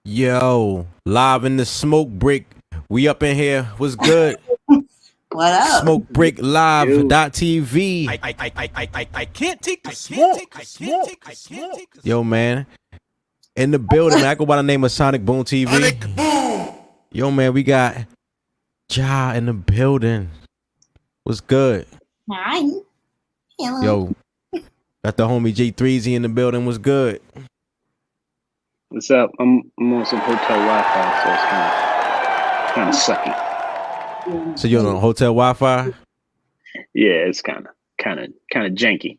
Yo, live in the smoke break. We up in here. What's good? What up? SMOKEBREAKLIVE.tv. I can't take the smoke. Yo, man. In the building, man. I go by the name of SONICBOONETV. Yo, man, we got Ja in the building. What's good? Hi. Hello. Yo, got the homie J3Z in the building. What's good? What's up? I'm on some hotel Wi-Fi, so it's kind of sucky. So you're on hotel Wi-Fi? Yeah, it's kind of janky.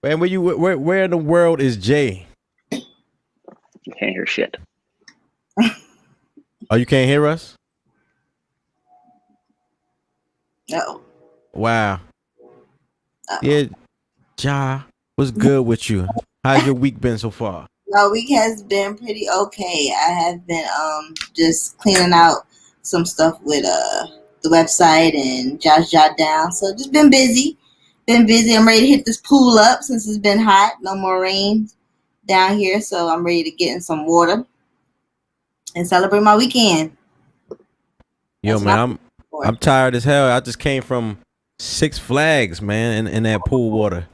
Man, where in the world is Jay? You can't hear shit. Oh, you can't hear us? No. Wow. Yeah, Ja, what's good with you? How's your week been so far? My week has been pretty okay. I have been just cleaning out some stuff with the website and jahsjotdown. So just been busy. I'm ready to hit this pool up since it's been hot. No more rain down here, so I'm ready to get in some water and celebrate my weekend. Yo, man, I'm tired as hell. I just came from Six Flags, man, in that pool water.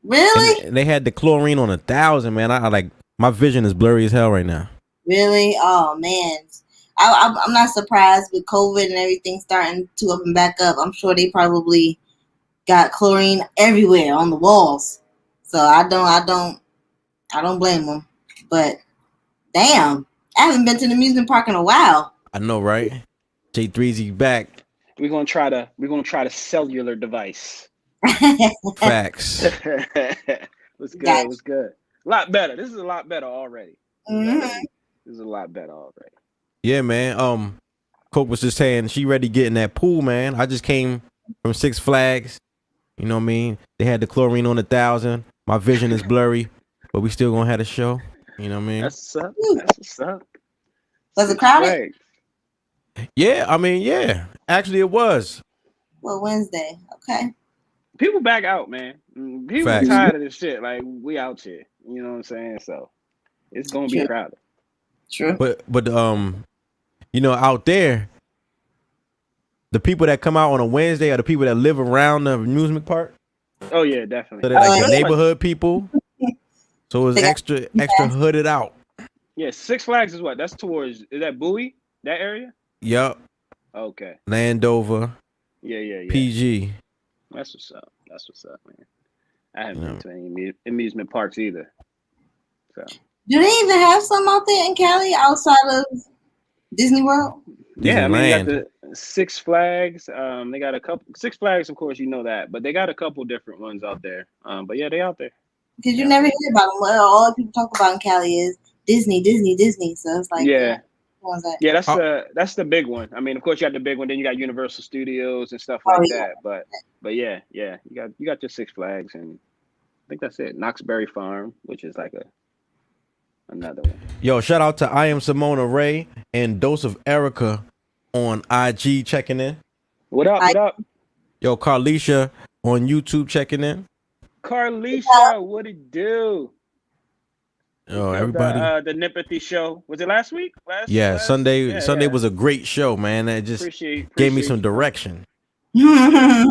Really? And they had the chlorine on 1,000, man. I like, my vision is blurry as hell right now. Really? Oh man, I'm not surprised with COVID and everything starting to up and back up. I'm sure they probably got chlorine everywhere on the walls. So I don't blame them. But damn, I haven't been to the amusement park in a while. I know, right? J3Z back. We're gonna try the cellular device. Facts. What's good? What's good? A lot better. This is a lot better already. Mm-hmm. This is a lot better already. Yeah, man. Coke was just saying she ready to get in that pool, man. I just came from Six Flags. You know what I mean? They had the chlorine on 1,000. My vision is blurry, but we still gonna have a show. You know what I mean? That's what's up. That's what's up. Was it crowded? Yeah, I mean, yeah. Actually, it was. Well, Wednesday. Okay. People back out, man. People Facts. tired of this shit. Like, we out here. You know what I'm saying? So it's gonna be crowded. True. But you know, out there, the people that come out on a Wednesday are the people that live around the amusement park. Oh yeah, definitely. So they're like the neighborhood people. So it's extra hooded out. Yeah, Six Flags is what? That's towards, is that Bowie? That area? Yup. Okay. Landover. Yeah. PG. That's what's up. That's what's up, man. I haven't been to any amusement parks either. So. Do they even have some out there in Cali outside of Disney World? Yeah, I mean, you got the Six Flags. They got a couple. Six Flags, of course, you know that, but they got a couple different ones out there. But yeah, they out there. Because you never hear about them. All the people talk about in Cali is Disney. So it's like, yeah, that's the big one. I mean, of course, you got the big one. Then you got Universal Studios and stuff like that. But yeah, you got your Six Flags, and I think that's it. Knoxbury Farm, which is like another one. Yo, shout out to I Am Simona Ray and Dose of Erica on IG checking in. What up? What up? Yo, Carlisha on YouTube checking in. Carlisha, what it do? Oh, everybody. The Nipathy show. Was it last week? Sunday was a great show, man. It just gave me some direction. That's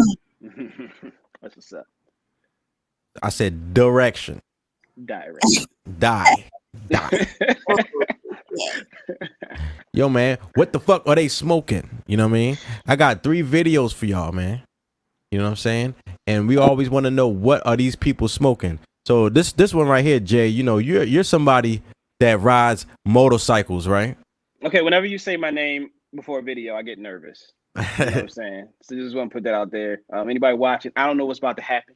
what's up. I said direction. Die. Yo, man, what the fuck are they smoking? You know what I mean? I got 3 videos for y'all, man. You know what I'm saying? And we always want to know, what are these people smoking? So this one right here, Jay, you know, you're somebody that rides motorcycles, right? Okay, whenever you say my name before a video, I get nervous. You know what I'm saying? So just want to put that out there. Anybody watching, I don't know what's about to happen.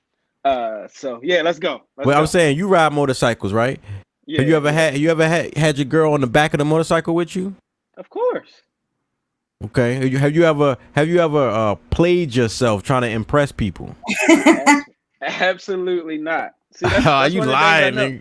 So yeah, let's go. I'm saying you ride motorcycles, right? Yeah. Have you ever had your girl on the back of the motorcycle with you? Of course. Okay. Have you ever played yourself trying to impress people? Absolutely not. See, that's you lying, nigga.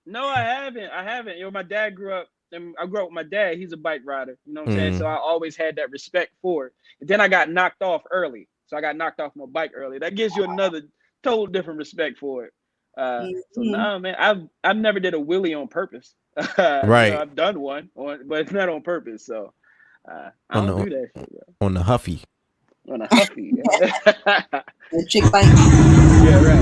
No, I haven't. Yo, my dad grew up, and I grew up with my dad. He's a bike rider. You know what I'm saying? So I always had that respect for it. And then I got knocked off early. so I got knocked off my bike early. That gives you another total different respect for it. So nah, man, I've never did a wheelie on purpose. Right. You know, I've done one, but it's not on purpose. So I don't do that shit, bro. On the Huffy. On a Huffy. The chick bike. Yeah, right.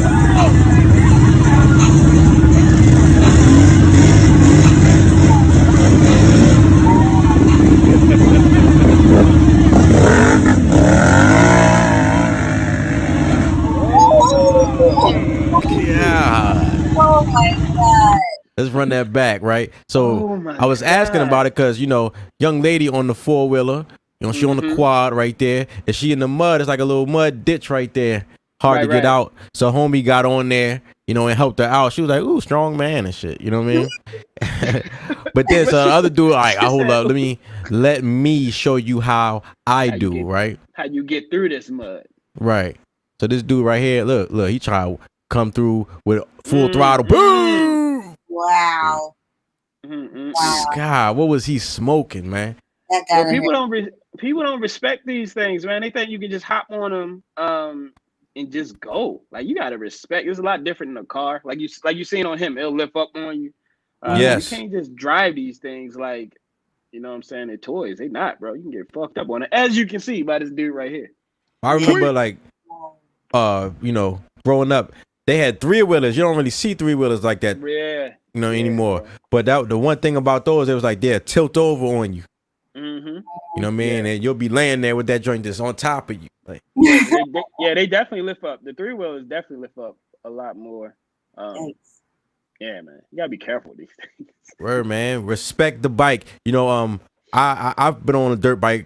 Yeah. Oh my god. Let's run that back, right? So Oh I was asking about it because, you know, young lady on the 4-wheeler, you know, she on the quad right there. And she in the mud. It's like a little mud ditch right there. Hard to get out. So homie got on there, you know, and helped her out. She was like, ooh, strong man and shit. You know what I mean? But then so the other dude, like, hold up, let me show you how I do, right? How you get through this mud. Right. So this dude right here, look, he try to come through with full throttle. Boom! Wow. God, what was he smoking, man? That guy. People don't respect these things, man. They think you can just hop on them and just go. Like, you gotta respect. It's a lot different in a car. Like you seen on him, it'll lift up on you. Yes. You can't just drive these things like, you know what I'm saying, they're toys. They not, bro. You can get fucked up on it, as you can see by this dude right here. I remember, like, you know, growing up, they had 3-wheelers. You don't really see 3-wheelers like that, you know, anymore. But the one thing about those, it was like they'll tilt over on you. You know what I mean? And you'll be laying there with that joint just on top of you. Like, they definitely lift up. The 3-wheelers definitely lift up a lot more. Yeah, man, you gotta be careful with these things. Word, man. Respect the bike. You know, I've been on a dirt bike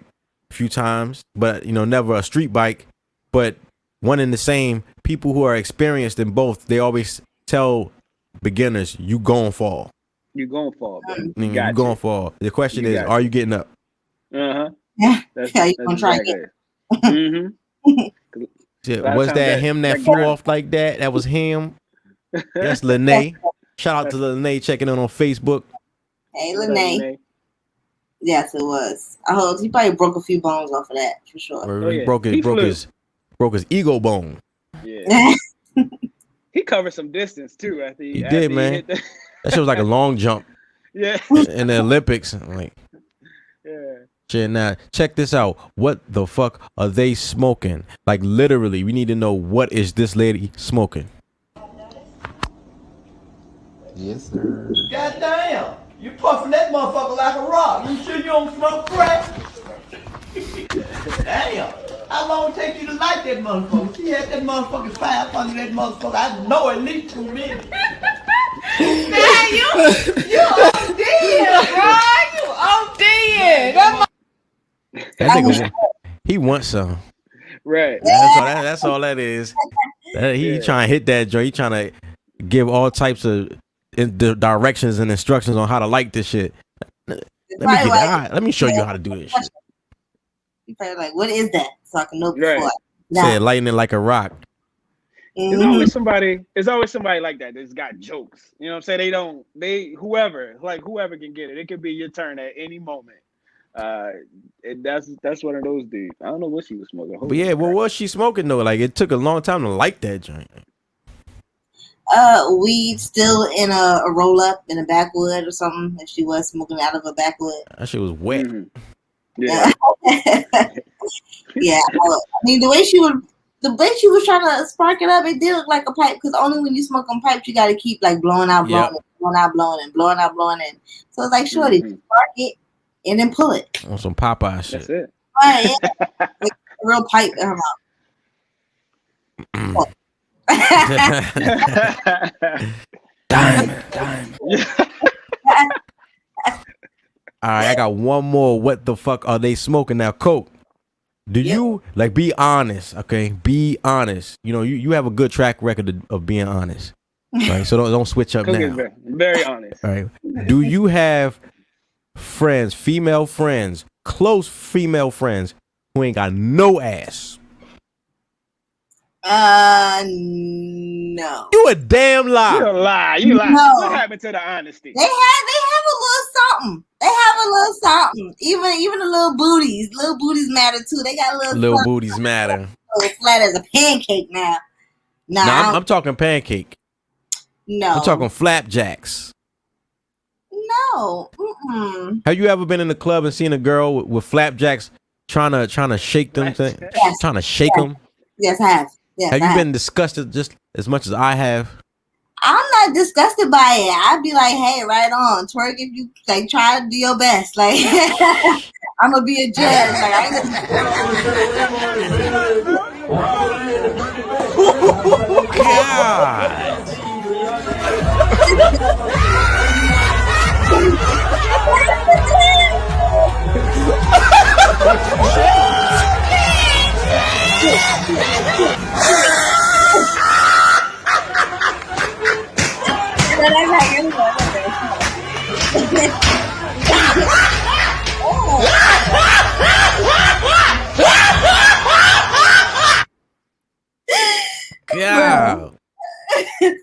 a few times, but, you know, never a street bike. But one and the same, people who are experienced in both, they always tell beginners, you gon' fall. You gon' fall, bro. You gon' fall. The question is, are you getting up? Yeah, you gonna try again. Was that him that flew off like that? That was him. That's Lene. Shout out to Lene checking in on Facebook. Hey, Lene. Yes, it was. I hope he probably broke a few bones off of that for sure. He broke his ego bone. Yeah. He covered some distance too. After he did, man. That shit was like a long jump. Yeah. In the Olympics, like. Yeah. Shit, now check this out. What the fuck are they smoking? Like, literally, we need to know, what is this lady smoking? Yes, sir. Goddamn! You puffing that motherfucker like a rock. You sure you don't smoke crack? Damn! How long it take you to light that motherfucker? She had that motherfucking fire under that motherfucker. I know at least 2 minutes. Man, you OD, bro. You OD. That nigga, he wants some. Right. That's all that is. He trying to hit that joint. He trying to give all types of directions and instructions on how to light this shit. Let me show you how to do this shit. You probably like, what is that? So I can know before. Right. Said lighting it like a rock. There's always somebody like that that's got jokes. You know what I'm saying? Whoever can get it. It could be your turn at any moment. That's one of those dudes. I don't know what she was smoking. But yeah, what was she smoking though? Like, it took a long time to light that joint. Weed still in a roll up in a backwood or something. If she was smoking out of a backwood, that shit was wet. Yeah. Yeah. I mean, the way she was trying to spark it up, it did look like a pipe. Because only when you smoke on pipes, you got to keep like blowing out, blowing in. So it's like, shorty, spark it and then pull it on some Popeye shit. That's it. Right, yeah. Like a real pipe in her mouth. Diamond. All right, I got one more. What the fuck are they smoking now? Coke. Do you, like, be honest, okay? Be honest. You know, you have a good track record of being honest. Right? So don't switch up Coke now. is very honest. All right. Do you have friends, female friends, close female friends who ain't got no ass? No. You a damn lie. You a lie. You lie. No. What happened to the honesty? They have a little something. They have a little something. Even the little booties. Little booties matter too. They got Little booties matter. so flat as a pancake now. Nah, I'm talking pancake. No. I'm talking flapjacks. No. Mm-mm. Have you ever been in the club and seen a girl with flapjacks trying to shake them? Yes. Trying to shake them? Yes, I have. Yes, have you been disgusted just as much as I have? I'm not disgusted by it. I'd be like, hey, right on. Twerk if you like, try to do your best. Like, I'm gonna be a judge. Like, I God.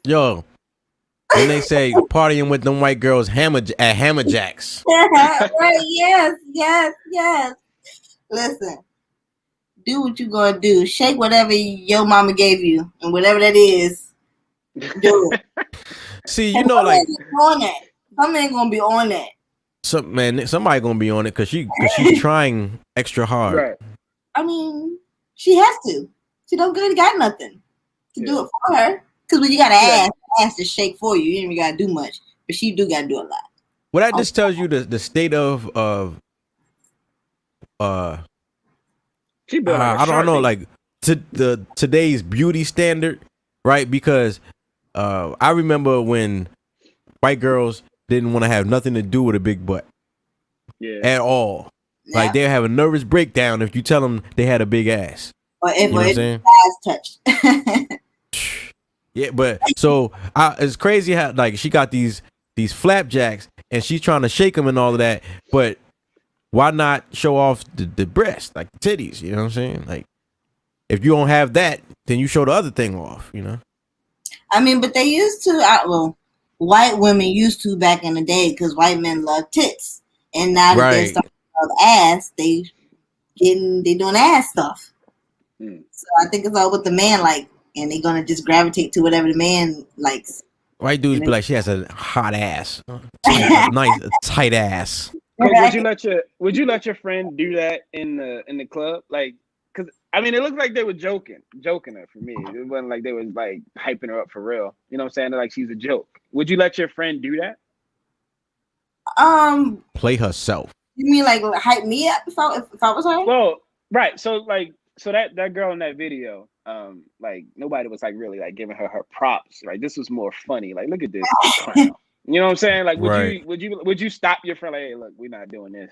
Yo, when they say partying with them white girls at Hammerjacks. Right, yes. Listen, do what you gonna do. Shake whatever your mama gave you, and whatever that is, do it. See, you know, like some ain't gonna be on that. Somebody gonna be on it because she's trying extra hard. Right. I mean, she has to. She don't really got nothing to do it for her. Because when you got an ass to shake for you, you ain't even gotta do much. But she do gotta do a lot. Well, that just tells you the state of she built I don't know, like today's beauty standard, right? Because I remember when white girls didn't want to have nothing to do with a big butt at all. Yeah. Like they'll have a nervous breakdown if you tell them they had a big ass. Or if ass touched. Yeah, but so it's crazy how like she got these flapjacks and she's trying to shake them and all of that, but why not show off the breast, like the titties? You know what I'm saying? Like if you don't have that, then you show the other thing off. You know? I mean, but they used to. White women used to back in the day because white men love tits, and now that they're starting to love ass, they doing ass stuff. So I think it's all what the man like, and they're gonna just gravitate to whatever the man likes. White dudes be like, she has a hot ass, nice tight ass. Would you let your friend do that in the club? Like, cause I mean, it looked like they were joking her for me. It wasn't like they was like hyping her up for real. You know what I'm saying? Like she's a joke. Would you let your friend do that? Play herself. You mean like hype me up if I was her? Well, right. So that girl in that video, like nobody was like really like giving her props. Right. This was more funny. Like, look at this clown. You know what I'm saying? Like, would you stop your friend? Like, hey, look, we're not doing this.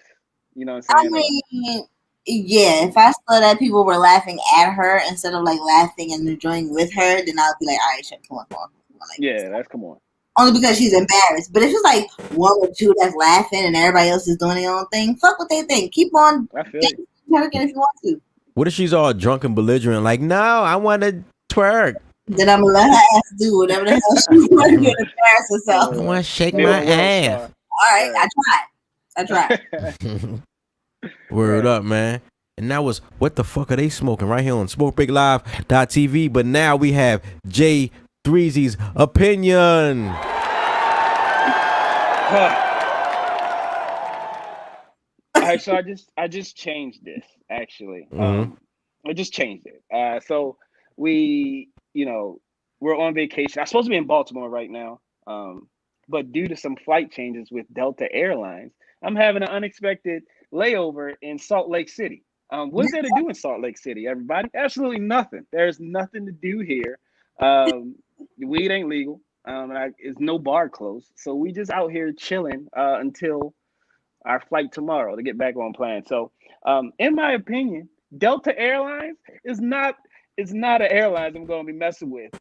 You know what I'm saying? I mean, yeah. If I saw that people were laughing at her instead of like laughing and enjoying with her, then I'll be like, all right, shit, come on. Like, yeah, that's come on. Only because she's embarrassed. But if it's like one or two that's laughing and everybody else is doing their own thing, fuck what they think. Keep on twerking if you want to. What if she's all drunk and belligerent? Like, no, I want to twerk. Then I'm gonna let her ass do whatever the hell she wants to do to embarrass herself. I want to shake my ass. All right, I tried. Word up, man. And that was What the Fuck Are They Smoking right here on SmokeBreakLive.tv. But now we have Jay Threezy's opinion. All right, so I just changed this actually. I just changed it. So we're on vacation. I'm supposed to be in Baltimore right now. But due to some flight changes with Delta Airlines, I'm having an unexpected layover in Salt Lake City. What's there to do in Salt Lake City, everybody? Absolutely nothing. There's nothing to do here. Weed ain't legal. There's no bar closed. So we just out here chilling until our flight tomorrow to get back on plan. So in my opinion, Delta Airlines is not an airline I'm going to be messing with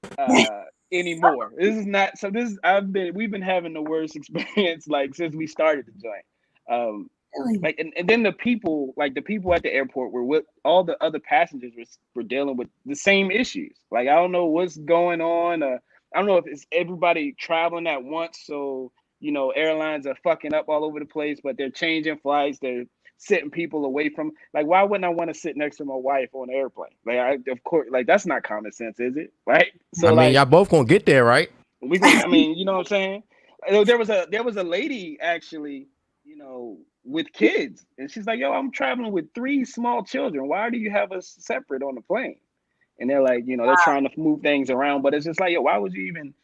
anymore. This is not. So we've been having the worst experience like since we started the joint. Like and then the people at the airport were with all the other passengers were dealing with the same issues. Like I don't know what's going on. I don't know if it's everybody traveling at once. So airlines are fucking up all over the place, but they're changing flights. sitting people away from, like, why wouldn't I want to sit next to my wife on an airplane? Like, of course, like, that's not common sense, is it? Right? So, I mean, like, y'all both gonna get there, right? I mean, you know what I'm saying? There was a lady actually, you know, with kids, and she's like, "Yo, I'm traveling with 3 small children. Why do you have us separate on the plane?" And they're like, you know, they're trying to move things around, but it's just like, yo, why would you even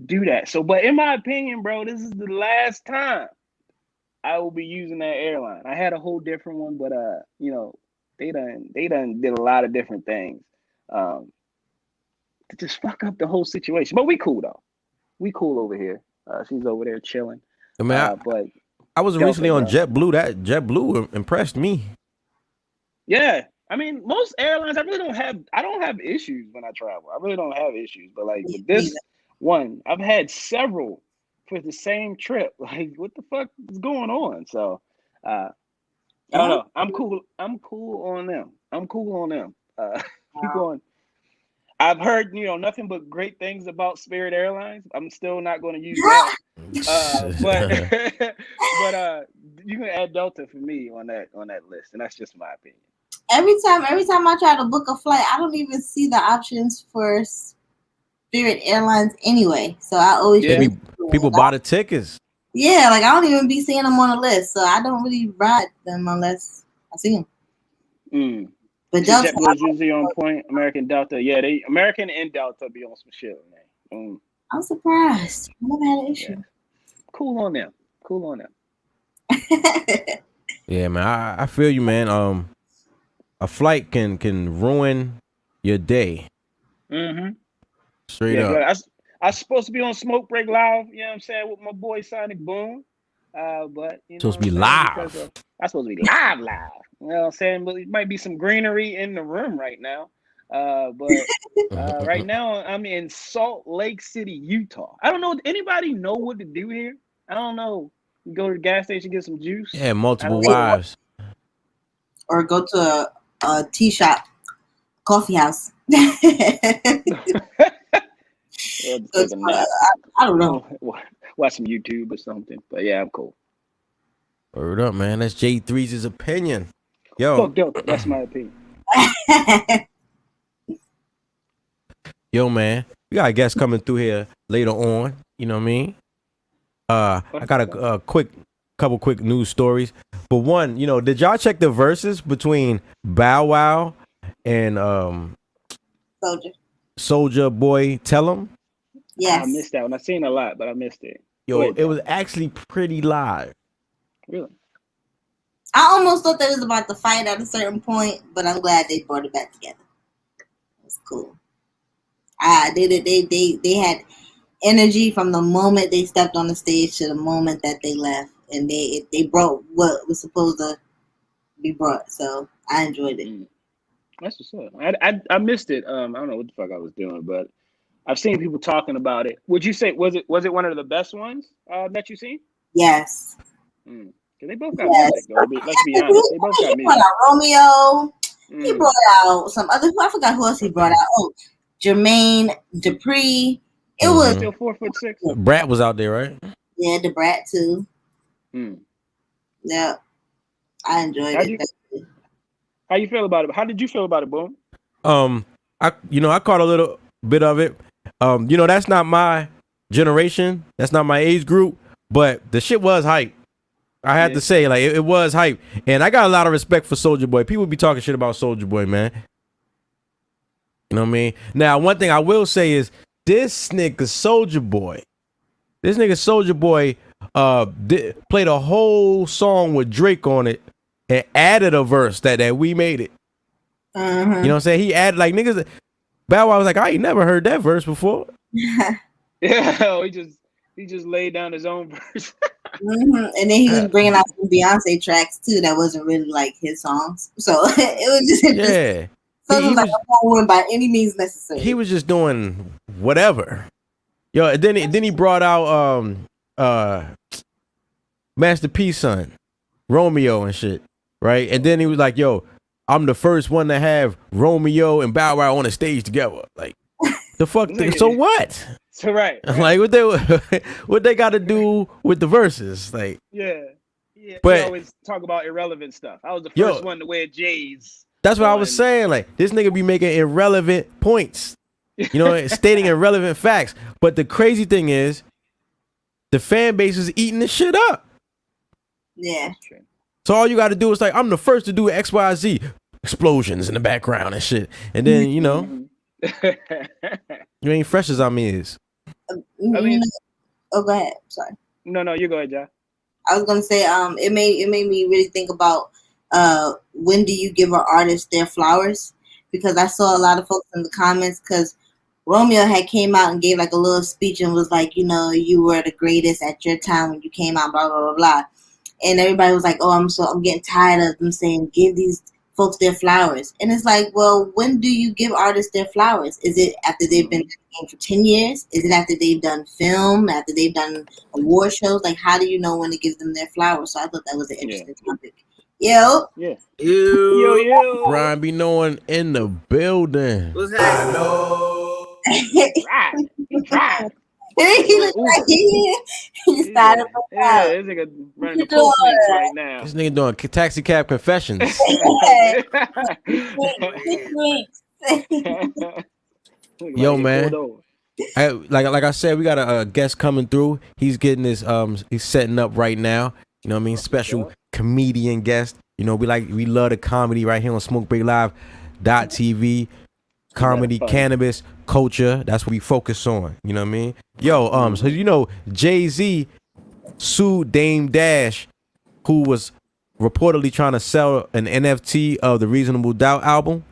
do that? So, but in my opinion, bro, this is the last time I will be using that airline. I had a whole different one, but you know, they done did a lot of different things to just fuck up the whole situation. But we cool though. We cool over here. She's over there chilling. I mean, but I was recently on JetBlue. That JetBlue impressed me. Yeah, I mean, most airlines, I don't have issues when I travel. I really don't have issues. But like with this one, I've had several for the same trip. Like, what the fuck is going on? So, I don't know. I'm cool. I'm cool on them. Keep going. I've heard, you know, nothing but great things about Spirit Airlines. I'm still not going to use that. But you can add Delta for me on that list, and that's just my opinion. Every time I try to book a flight, I don't even see the options for Spirit Airlines anyway. So I always people buy the tickets. Yeah, like I don't even be seeing them on the list, so I don't really ride them unless I see them. But Delta JetBlue is usually on point. American Delta, yeah, American and Delta be on some shit, man. I'm surprised. I never had an issue. Yeah. Cool on them. Yeah, man, I feel you, man. A flight can ruin your day. Straight up. I was supposed to be on Smoke Break Live, you know what I'm saying, with my boy SONICBOONE. But you know, supposed to be live. I'm supposed to be live. You know what I'm saying? But it might be some greenery in the room right now. But right now I'm in Salt Lake City, Utah. I don't know. Anybody know what to do here? I don't know. You go to the gas station, get some juice. Yeah, multiple wives. Or go to a tea shop, coffee house. I don't know. Watch some YouTube or something. But yeah, I'm cool. Word up, man. That's J3's opinion. Yo. Fuck Delta. That's my opinion. Yo, man. We got a guest coming through here later on. You know what I mean? I got a couple quick news stories. But one, you know, did y'all check the verses between Bow Wow and Soulja Boy Tell 'Em? Yes. I missed that one. I've seen a lot, but I missed it. Yo, it was actually pretty live. Really? I almost thought they was about to fight at a certain point, but I'm glad they brought it back together. It was cool. They had energy from the moment they stepped on the stage to the moment that they left, and they brought what was supposed to be brought. So I enjoyed it. That's what's up. I missed it. I don't know what the fuck I was doing, but I've seen people talking about it. Would you say was it one of the best ones that you've seen? Yes. They both got music, though. Let's be honest. They both got music. He brought out Romeo. He brought out some other. I forgot who else he brought out. Oh, Jermaine Dupri. It was still 4'6". Brat was out there, right? Yeah, the Brat too. Yeah, I enjoyed it. How you feel about it? How did you feel about it, Boone? I caught a little bit of it. That's not my generation. That's not my age group. But the shit was hype. I had to say, like, it was hype. And I got a lot of respect for Soulja Boy. People be talking shit about Soulja Boy, man. You know what I mean? Now, one thing I will say is this nigga Soulja Boy played a whole song with Drake on it and added a verse that we made it. You know what I'm saying? He added, like, niggas. Bow Wow was like, I ain't never heard that verse before. Yeah, he just laid down his own verse. And then he was bringing out some Beyonce tracks too that wasn't really like his songs. So it was just yeah. So it was like a whole one by any means necessary. He was just doing whatever. Yo, and then he brought out Master P's son, Romeo and shit, right? And then he was like, yo, I'm the first one to have Romeo and Bow Wow on the stage together. Like, the fuck? So what? So right. Like, what they got to do with the verses? Like, yeah. Yeah, he But always talk about irrelevant stuff. I was the Yo. first one to wear J's. that's what I was on- saying. Like, this nigga be making irrelevant points, you know, stating irrelevant facts. But the crazy thing is, the fan base is eating this shit up. Yeah. So all you got to do is like, I'm the first to do X, Y, Z, explosions in the background and shit, and then you know, you ain't fresh as I'm is. I mean, oh, go ahead. Sorry. no, you go ahead, Josh. I was gonna say, it made me really think about when do you give an artist their flowers? Because I saw a lot of folks in the comments, because Romeo had came out and gave like a little speech and was like, you know, you were the greatest at your time when you came out, blah blah blah blah, and everybody was like, oh, I'm getting tired of them saying give these folks their flowers. And it's like, well, when do you give artists their flowers? Is it after they've been in the game for 10 years? Is it after they've done film, after they've done award shows? Like, how do you know when to give them their flowers? So I thought that was an interesting topic. Yo. Yeah. Yo. Brian be knowing in the building. What's happening? Right. He was right here. He started Yeah, this nigga running the Postmates right now. This nigga doing taxi cab confessions. Yo, man. Like I said, we got a guest coming through. He's getting his he's setting up right now. You know what I mean? Special comedian guest. You know, we love the comedy right here on SmokeBreakLive.tv. Comedy, cannabis, culture. That's what we focus on. You know what I mean? Yo, so you know, Jay-Z sued Dame Dash, who was reportedly trying to sell an NFT of the Reasonable Doubt album.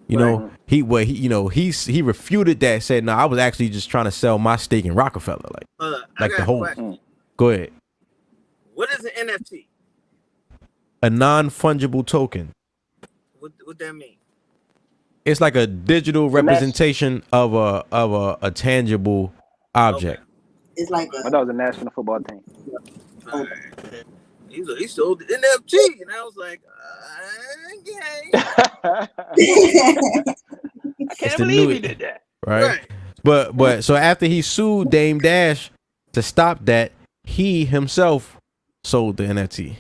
You know, he refuted that, said, no, I was actually just trying to sell my stake in Rockefeller. Like the whole. Go ahead. What is an NFT? A non-fungible token. What that mean? It's like a digital representation of a tangible object. It's like I thought it was a national football team. He sold the NFT, and I was like, I can't believe he did that. Right. But so after he sued Dame Dash to stop that, he himself sold the NFT.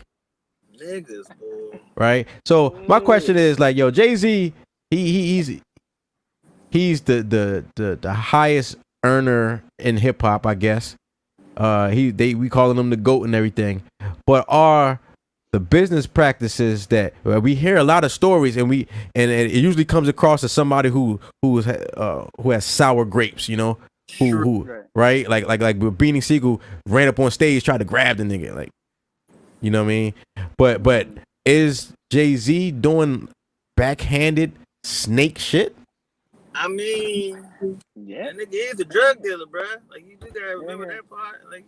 Niggas, boy. Right. So my question is like, yo, Jay-Z, he's the highest earner in hip hop, I guess. We calling him the GOAT and everything, but are the business practices that we hear a lot of stories, and it usually comes across as somebody who has sour grapes, you know, who right, like Beanie Siegel ran up on stage, tried to grab the nigga, like, you know what I mean? But is Jay-Z doing backhanded snake shit? I mean, yeah, that nigga is a drug dealer, bro. Like, you do gotta remember that part. Like,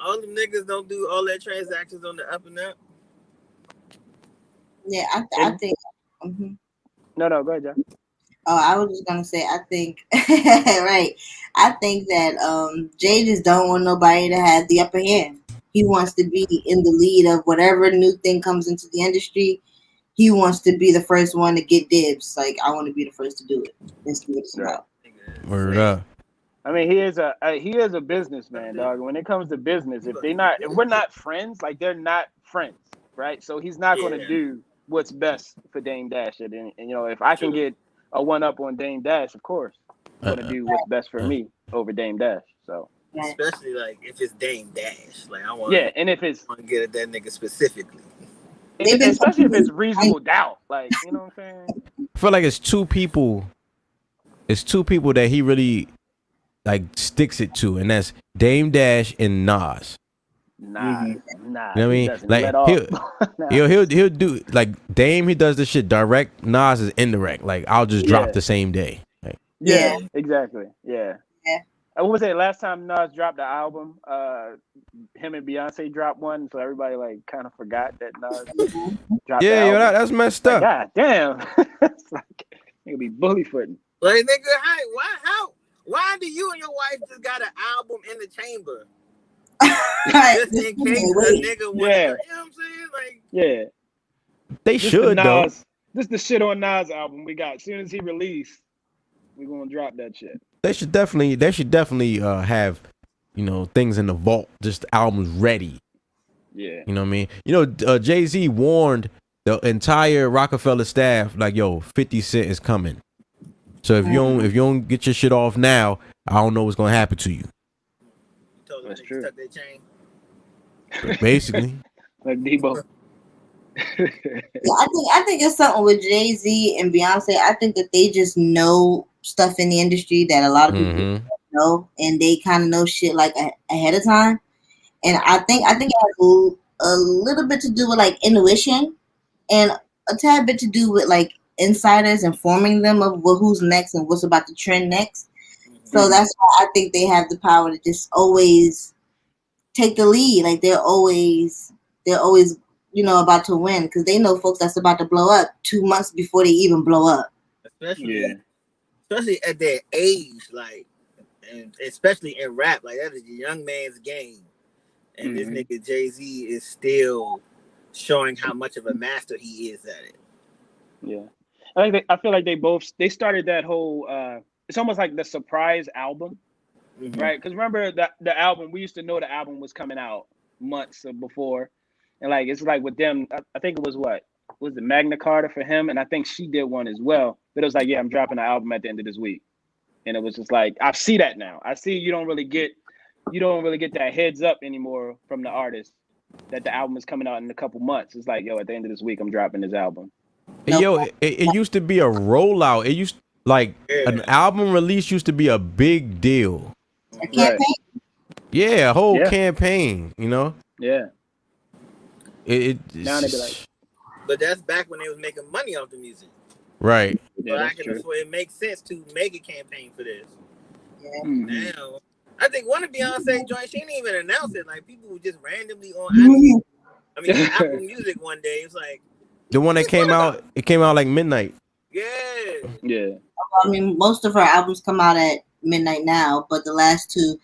all them niggas don't do all that transactions on the up and up. Yeah, I think. No, go ahead, John. Oh, I was just gonna say, I think, right. I think that Jay just don't want nobody to have the upper hand. He wants to be in the lead of whatever new thing comes into the industry. He wants to be the first one to get dibs. Like, I want to be the first to do it. That's what it's about. Word up. I mean, he is a businessman, dog. When it comes to business, if we're not friends, like, they're not friends, right? So he's not going to do what's best for Dame Dash. And you know, if I can get a one up on Dame Dash, of course, I'm going to do what's best for me over Dame Dash. So especially like if it's Dame Dash, like I want and if it's want to get at that nigga specifically. Especially if it's Reasonable Doubt, like, you know what I'm saying? I feel like it's two people that he really like sticks it to, and that's Dame Dash and Nas. Nah. You know what I mean? Like he'll do, like, Dame, he does this shit direct. Nas is indirect. Like, I'll just drop the same day. Like, yeah, exactly. Yeah. What was it? Last time Nas dropped the album, him and Beyonce dropped one, so everybody like kind of forgot that Nas dropped. Yeah, yo, that's messed up. God damn, it's like nigga be bully footing. Like, nigga, why do you and your wife just got an album in the chamber? Just in case a nigga wanna, you know what I'm saying? Like, they should though. This is the shit on Nas album we got. As soon as he released, we gonna drop that shit. They should definitely have, you know, things in the vault, just albums ready. Yeah. You know what I mean? You know, Jay-Z warned the entire Rockefeller staff, like, yo, 50 Cent is coming. So if you don't get your shit off now, I don't know what's gonna happen to you. That's true. Basically. Like Debo. I think it's something with Jay-Z and Beyonce. I think that they just know stuff in the industry that a lot of people don't know, and they kind of know shit like ahead of time. And I think it has a little bit to do with like intuition, and a tad bit to do with like insiders informing them of who's next and what's about to trend next. So that's why I think they have the power to just always take the lead. Like they're always you know, about to win, because they know folks that's about to blow up 2 months before they even blow up. Especially at their age, like, and especially in rap, like that is a young man's game. And this nigga Jay-Z is still showing how much of a master he is at it. Yeah, I feel like they started that whole. It's almost like the surprise album, right? Because remember the album, we used to know the album was coming out months before. And like it's like with them, I think it was was it Magna Carta for him, and I think she did one as well. But it was like, yeah, I'm dropping an album at the end of this week, and it was just like I see that now. I see you don't really get that heads up anymore from the artist that the album is coming out in a couple months. It's like, yo, at the end of this week, I'm dropping this album. And yo, it used to be a rollout. It used an album release used to be a big deal. A campaign. Yeah, a whole campaign. You know. Yeah. Now they be like, but that's back when they was making money off the music, right? Yeah, so it makes sense to make a campaign for this. Yeah. Now, I think one of Beyonce joints, she didn't even announce it. Like people were just randomly on. Apple Music one day. It's like the one that came out. It came out like midnight. Yeah. Yeah. I mean, most of her albums come out at midnight now, but the last two,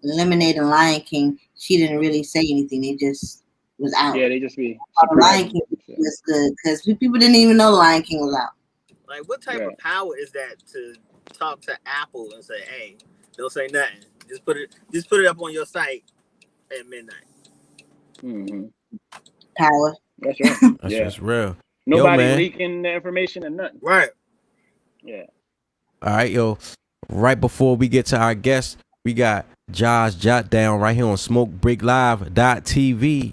Lemonade and Lion King, she didn't really say anything. They just was out. Yeah, they just be. Lion King was good because people didn't even know Lion King was out. Like, what type of power is that to talk to Apple and say, "Hey, don't say nothing. Just put it up on your site at midnight." Power. That's right. That's just real. Nobody leaking the information and nothing. Right. Yeah. All right, yo. Right before we get to our guest, we got jahsjotdown right here on SMOKEBREAKLIVE.tv.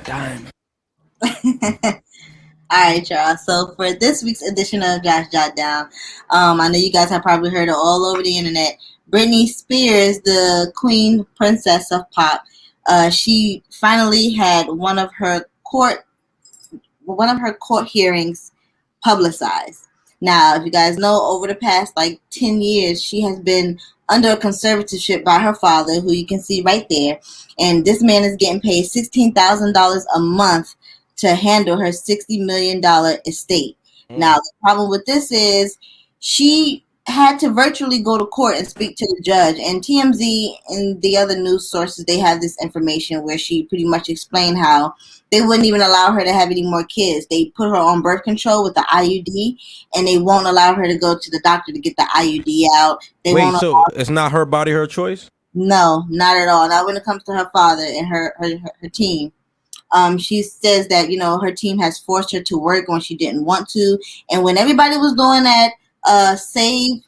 Diamond. All right, y'all. So for this week's edition of jahsjotdown, I know you guys have probably heard it all over the internet. Britney Spears, the queen princess of pop, she finally had one of her court hearings publicized. Now, if you guys know, over the past 10 years, she has been under a conservatorship by her father, who you can see right there. And this man is getting paid $16,000 a month to handle her $60 million estate. Now, the problem with this is she had to virtually go to court and speak to the judge. And TMZ and the other news sources, they have this information where she pretty much explained how they wouldn't even allow her to have any more kids. They put her on birth control with the IUD, and they won't allow her to go to the doctor to get the IUD out. Wait, so it's not her body, her choice? No, not at all. Not when it comes to her father and her team. She says that, her team has forced her to work when she didn't want to. And when everybody was doing that Save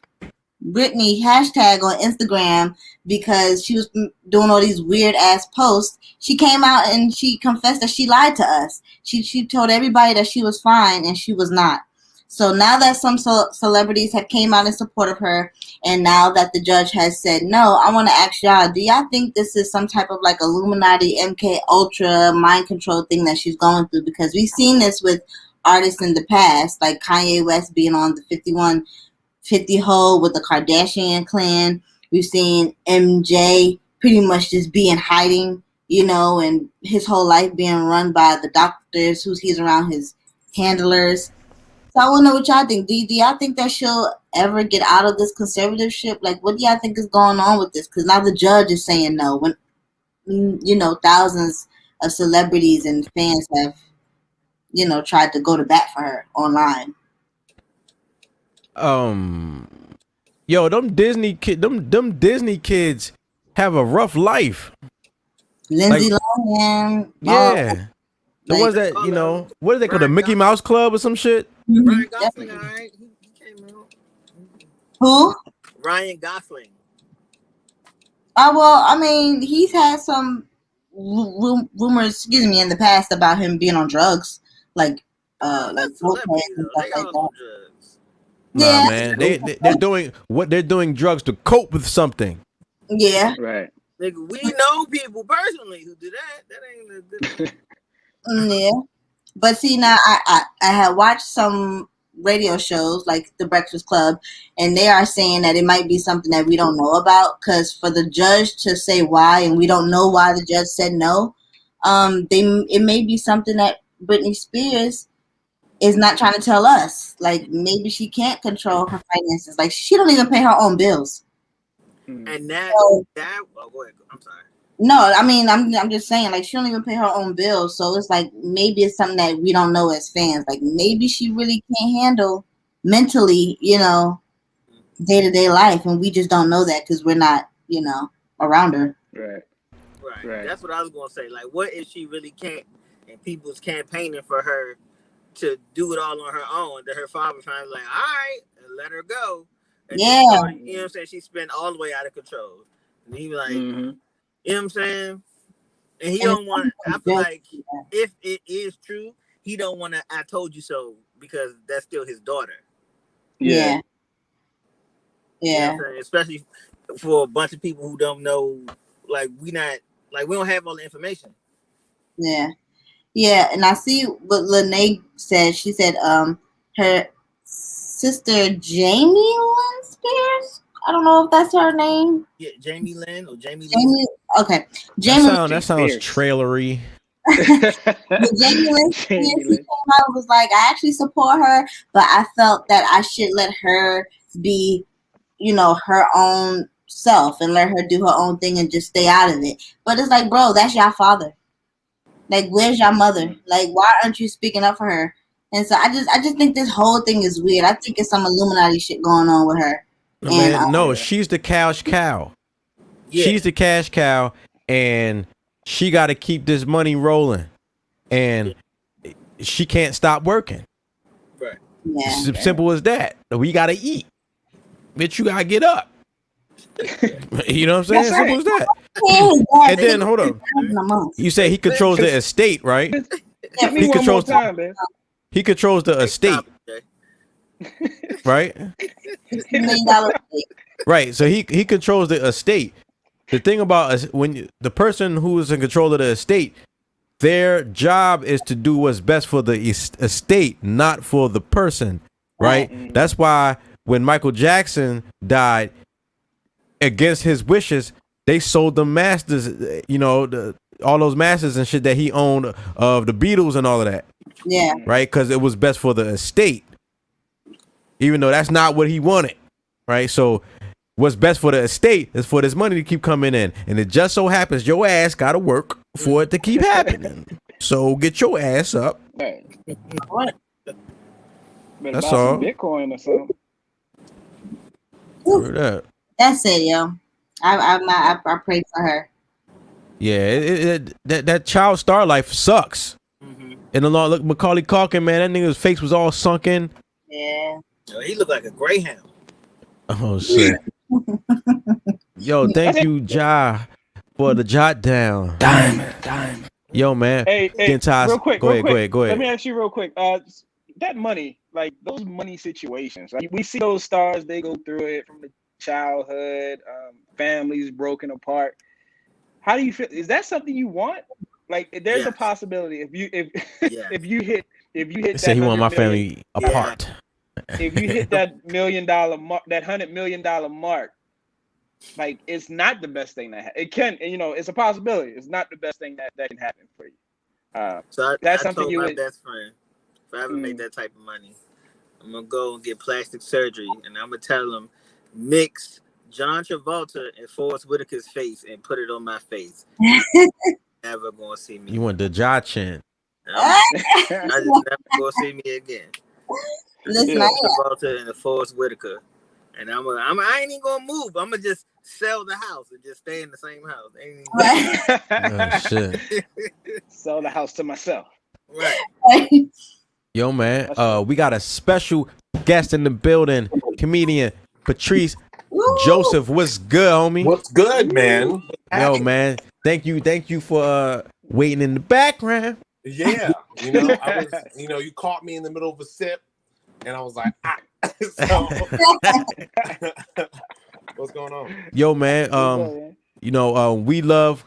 Britney hashtag on Instagram because she was doing all these weird ass posts, she came out and she confessed that she lied to us. She told everybody that she was fine and she was not. So now that some celebrities have came out in support of her, and now that the judge has said no, I want to ask y'all, do y'all think this is some type of Illuminati, MK Ultra mind control thing that she's going through? Because we've seen this with artists in the past, like Kanye West being on the 5150 hole with the Kardashian clan. We've seen MJ pretty much just be in hiding, you know, and his whole life being run by the doctors who's he's around his handlers. So I want to know what y'all think. Do y'all think that she'll ever get out of this conservatorship? Like, what do y'all think is going on with this? Because now the judge is saying no. When, you know, thousands of celebrities and fans have, you know, tried to go to bat for her online. Yo, them Disney kids have a rough life. Lindsay Lohan. Yeah. The ones that, you know, what are they called? The Mickey Mouse Club or some shit? Ryan Gosling, all right. He came out. Who? Ryan Gosling. Well, I mean, he's had some rumors, in the past about him being on drugs, like Flowpage and stuff like that. Nah, man, they're doing drugs to cope with something. Yeah, right. Nigga, we know people personally who do that. That ain't a good. Yeah, but see, now I had watched some radio shows like The Breakfast Club, and they are saying that it might be something that we don't know about, because for the judge to say why, and we don't know why the judge said no, it may be something that Britney Spears is not trying to tell us. Like, maybe she can't control her finances. Like, she don't even pay her own bills. And that oh, go ahead. I'm sorry. No, I mean, I'm just saying, like, she don't even pay her own bills. So it's like, maybe it's something that we don't know as fans. Like, maybe she really can't handle mentally, you know, day-to-day life. And we just don't know that because we're not, you know, around her. Right. That's what I was going to say. Like, what if she really can't, and people's campaigning for her to do it all on her own, that her father finally like, all right, and let her go. And yeah. You know what I'm saying? She spent all the way out of control. And he was like, you know what I'm saying? And he don't want, I feel like if it is true, he don't want to, I told you so, because that's still his daughter. Yeah. You know what I'm saying? Especially for a bunch of people who don't know, like, we don't have all the information. Yeah. Yeah, and I see what Lene said. She said her sister Jamie Lynn Spears. I don't know if that's her name. Yeah, Jamie Lynn or Jamie Jamie. Lynn. Okay, Jamie. That sounds trailery. Jamie Lynn Spears, she came out and was like, I actually support her, but I felt that I should let her be, you know, her own self and let her do her own thing and just stay out of it. But it's like, bro, that's your father. Like, where's your mother? Like, why aren't you speaking up for her? And so I just think this whole thing is weird. I think it's some Illuminati shit going on with her. No, she's the cash cow. Yeah. She's the cash cow, and she got to keep this money rolling, and she can't stop working. Right. Yeah. It's simple as that. We got to eat. Bitch, you got to get up. You know what I'm saying? Simple as that. And then hold on. You say he controls the estate, right? He controls the estate. Right? Right. So he controls the estate. The thing about when the person who is in control of the estate, their job is to do what's best for the estate, not for the person. Right? That's why when Michael Jackson died, against his wishes, they sold the masters, you know, all those masters and shit that he owned of the Beatles and all of that. Yeah. Right? Because it was best for the estate. Even though that's not what he wanted. Right? So what's best for the estate is for this money to keep coming in. And it just so happens your ass got to work for it to keep happening. So get your ass up. Right. That's all. Bitcoin or something. That. That's it, yo. I pray for her. Yeah, that child star life sucks. And along, look, Macaulay Culkin, man, that nigga's face was all sunken. Yeah. He looked like a greyhound. Oh shit. Yo, thank you, Ja, for the jot down. Diamond. Yo, man. Hey, real quick. Go ahead. Let me ask you real quick. That money, like those money situations, like we see those stars, they go through it from the childhood, families broken apart. How do you feel? Is that something you want? Like, there's a possibility if you hit that. Say he want my family apart. If you hit that $1 million mark, that $100 million mark, like it's not the best thing that it can. You know, it's a possibility. It's not the best thing that can happen for you. So That's I something told you my would. best friend, if I ever make that type of money, I'm gonna go and get plastic surgery, and I'm gonna tell him mix John Travolta and Forrest Whitaker's face and put it on my face. Never gonna see me. You want the jaw chin? I just never gonna see me again. Listen, John Travolta and the Forrest Whitaker, and I ain't even gonna move. I'm gonna just sell the house and just stay in the same house. Oh, shit. Sell the house to myself. Right. Yo, man, we got a special guest in the building, comedian Patrice Joseph. What's good, homie? What's good, man? Yo, man, thank you for waiting in the background. Yeah, you know, I was, you know, you caught me in the middle of a sip, and I was like, ah. So, what's going on? Yo, man, you know, we love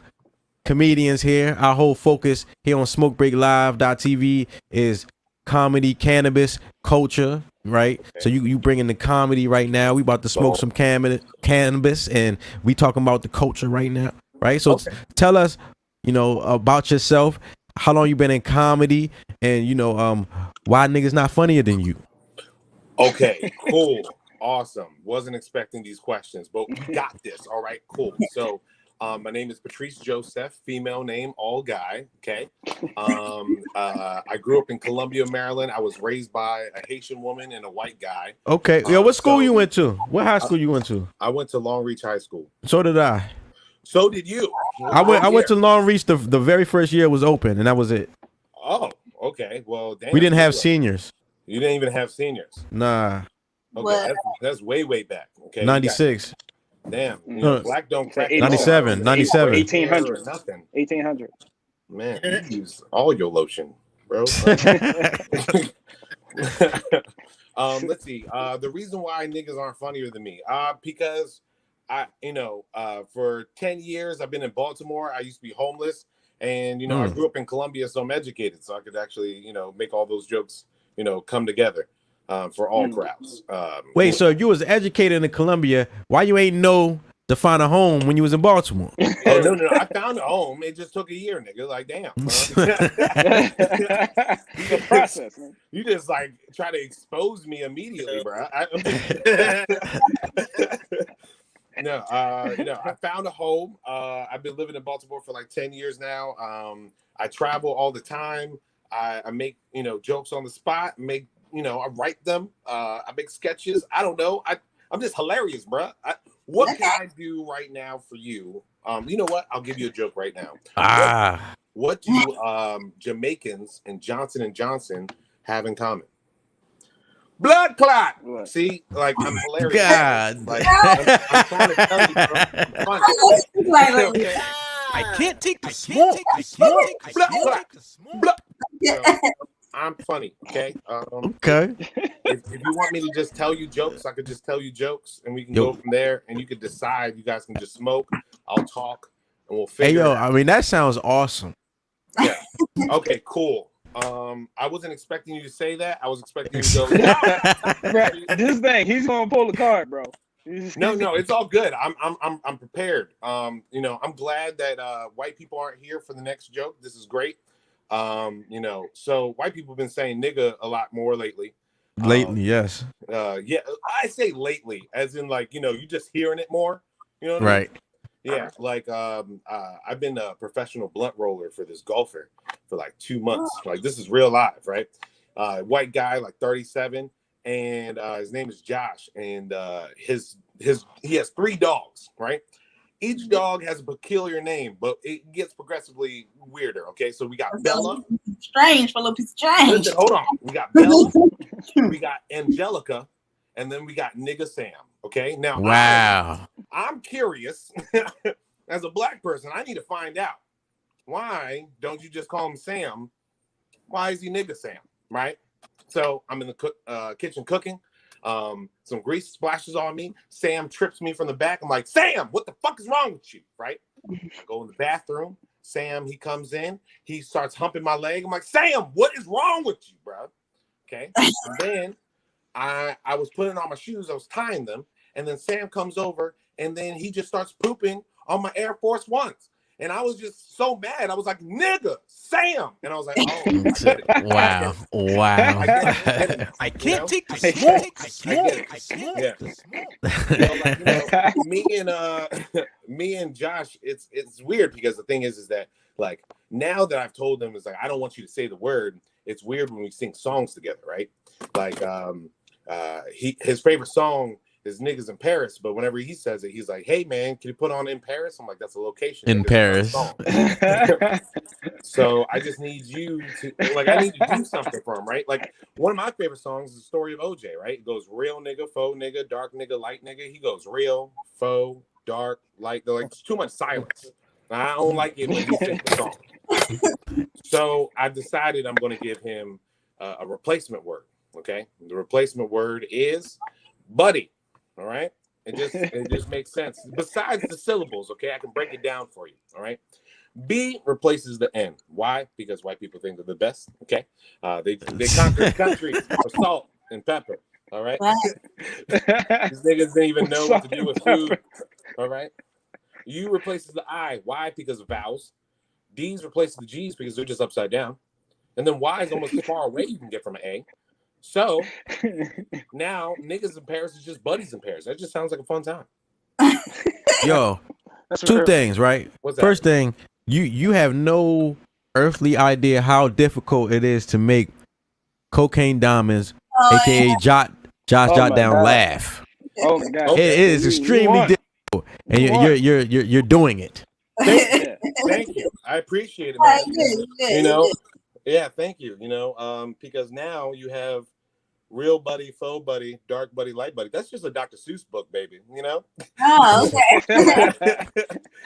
comedians here. Our whole focus here on SmokeBreakLive.tv is comedy, cannabis culture, right? Okay. So you bring in the comedy right now. We about to smoke some cannabis, and we talking about the culture right now, right? So tell us, you know, about yourself. How long you been in comedy, and you know, why niggas not funnier than you? Okay, cool, awesome. Wasn't expecting these questions, but we got this. All right, cool. So, my name is Patrice Joseph, female name, all guy. Okay. I grew up in Columbia, Maryland. I was raised by a Haitian woman and a white guy. Okay. Yo, what school you went to? What high school you went to? I went to Long Reach High School. So did I. So did you. I went to Long Reach the very first year it was open, and that was it. Oh, okay. Well, damn, we didn't have seniors. You didn't even have seniors. Nah. Okay, that's way back. Okay. 96. Damn. You know, black don't crack. 97. 97. 1800. Nothing. 1800. Man, you use all your lotion, bro. Let's see. The reason why niggas aren't funnier than me, because for 10 years I've been in Baltimore. I used to be homeless, and you know, I grew up in Columbia, so I'm educated, so I could actually, you know, make all those jokes, you know, come together for all crowds. Wait, so if you was educated in Columbia, why you ain't know to find a home when you was in Baltimore? Oh no, I found a home. It just took a year, nigga. Like, damn. The process, man. You just like try to expose me immediately, bro. No, I found a home. I've been living in Baltimore for like 10 years now. I travel all the time. I make, you know, jokes on the spot, I write them. I make sketches. I don't know. I'm just hilarious, bro. What can I do right now for you? You know what? I'll give you a joke right now. What do Jamaicans and Johnson & Johnson have in common? Blood clot. What? See, like, I'm hilarious. God, like, I'm trying to tell you, bro. I'm funny. I can't take the smoke. I'm funny, okay? Okay. If you want me to just tell you jokes, I could just tell you jokes, and we can go from there, and you could decide. You guys can just smoke. I'll talk, and we'll figure it out. I mean, that sounds awesome. Yeah. Okay, cool. I wasn't expecting you to say that. I was expecting you to go. This thing, he's gonna pull the card, bro. No, it's all good. I'm prepared. You know, I'm glad that white people aren't here for the next joke. This is great. You know, so white people have been saying nigga a lot more lately. Yes. Yeah, I say lately, as in like, you know, you just hearing it more. You know what I mean? Yeah, like I've been a professional blunt roller for this golfer for like 2 months. Like, this is real life, right? White guy, like 37, and his name is Josh, and he has 3 dogs, right? Each dog has a peculiar name, but it gets progressively weirder. Okay, so we got Bella. Strange for a little piece of change. Listen, hold on. We got Bella. We got Angelica, and then we got Nigga Sam. Okay, now wow. I'm curious. As a black person, I need to find out, why don't you just call him Sam? Why is he Nigga Sam? Right? So I'm in the kitchen cooking. Some grease splashes on me. Sam trips me from the back. I'm like, Sam, what the fuck is wrong with you? Right? I go in the bathroom. Sam, he comes in. He starts humping my leg. I'm like, Sam, what is wrong with you, bro? Okay. And then I was putting on my shoes. I was tying them. And then Sam comes over and then he just starts pooping on my Air Force Ones. And I was just so mad. I was like, nigga, Sam. And I was like, oh, I get it. Wow. Wow. I can't take the smoke. I get it. Yeah. Me and Josh, it's weird because the thing is that like now that I've told him, it's like, I don't want you to say the word. It's weird when we sing songs together, right? Like his favorite song is Niggas in Paris, but whenever he says it, he's like, hey man, can you put on In Paris? I'm like, that's a location in Paris. So I just need you to, like, I need to do something for him, right? Like one of my favorite songs is the story of OJ, right? It goes real nigga, faux nigga, dark nigga, light nigga. He goes real, faux, dark, light. They're like, it's too much silence. I don't like it when he sings the song. So I decided I'm going to give him a replacement word. Okay, the replacement word is buddy. All right, it just makes sense. Besides the syllables, okay, I can break it down for you. All right, B replaces the N. Why? Because white people think they're the best. Okay, they conquer the country for salt and pepper. All right, these niggas didn't even know what to do with food. All right, U replaces the I. Why? Because of vowels. D's replaces the G's because they're just upside down. And then Y is almost as far away you can get from an A. So now niggas in Paris is just buddies in Paris. That just sounds like a fun time. Yo, two things, right? First thing, you have no earthly idea how difficult it is to make Cocaine Diamonds, aka Josh Jotdown, laugh. Oh my God. It is extremely difficult, and you're doing it. Thank you. I appreciate it, man. You know, yeah, thank you. You know, because now you have real buddy, faux buddy, dark buddy, light buddy. That's just a Dr. Seuss book, baby. You know. Oh, okay.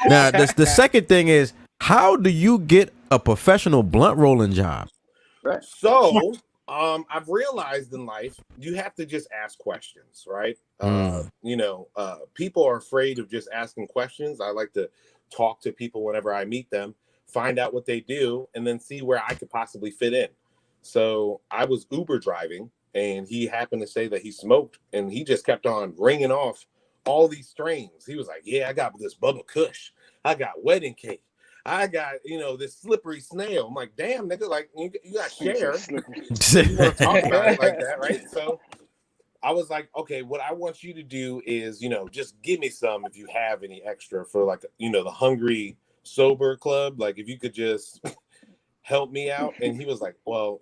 Now, the second thing is, how do you get a professional blunt rolling job? Right. So, I've realized in life you have to just ask questions, right? You know, people are afraid of just asking questions. I like to talk to people whenever I meet them, find out what they do, and then see where I could possibly fit in. So I was Uber driving, and he happened to say that he smoked, and he just kept on ringing off all these strains. He was like, yeah, I got this Bubba Kush. I got wedding cake. I got, you know, this slippery snail. I'm like, damn, nigga, like, you got share. You want to talk about it like that, right? So I was like, okay, what I want you to do is, you know, just give me some if you have any extra for, like, you know, the Hungry Sober Club. Like, if you could just help me out. And he was like, well,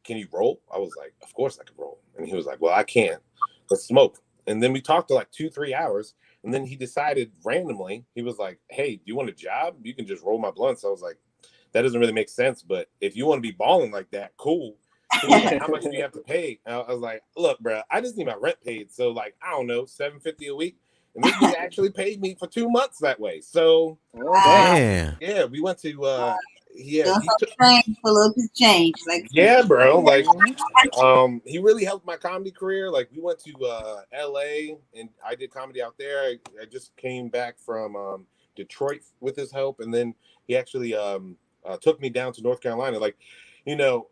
can you roll? I was like, of course I can roll. And he was like, well, I can't. Let's smoke. And then we talked for like 2-3 hours. And then he decided randomly, he was like, hey, do you want a job? You can just roll my blunts. I was like, that doesn't really make sense. But if you want to be balling like that, cool. Like, how much do you have to pay? I was like, look, bro, I just need my rent paid. So, like, I don't know, $750 a week. And this dude actually paid me for 2 months that way. So, yeah, we went to, he took full of his change. Like, yeah, bro. Like, he really helped my comedy career. Like, we went to LA and I did comedy out there. I just came back from Detroit with his help. And then he actually took me down to North Carolina. Like, you know,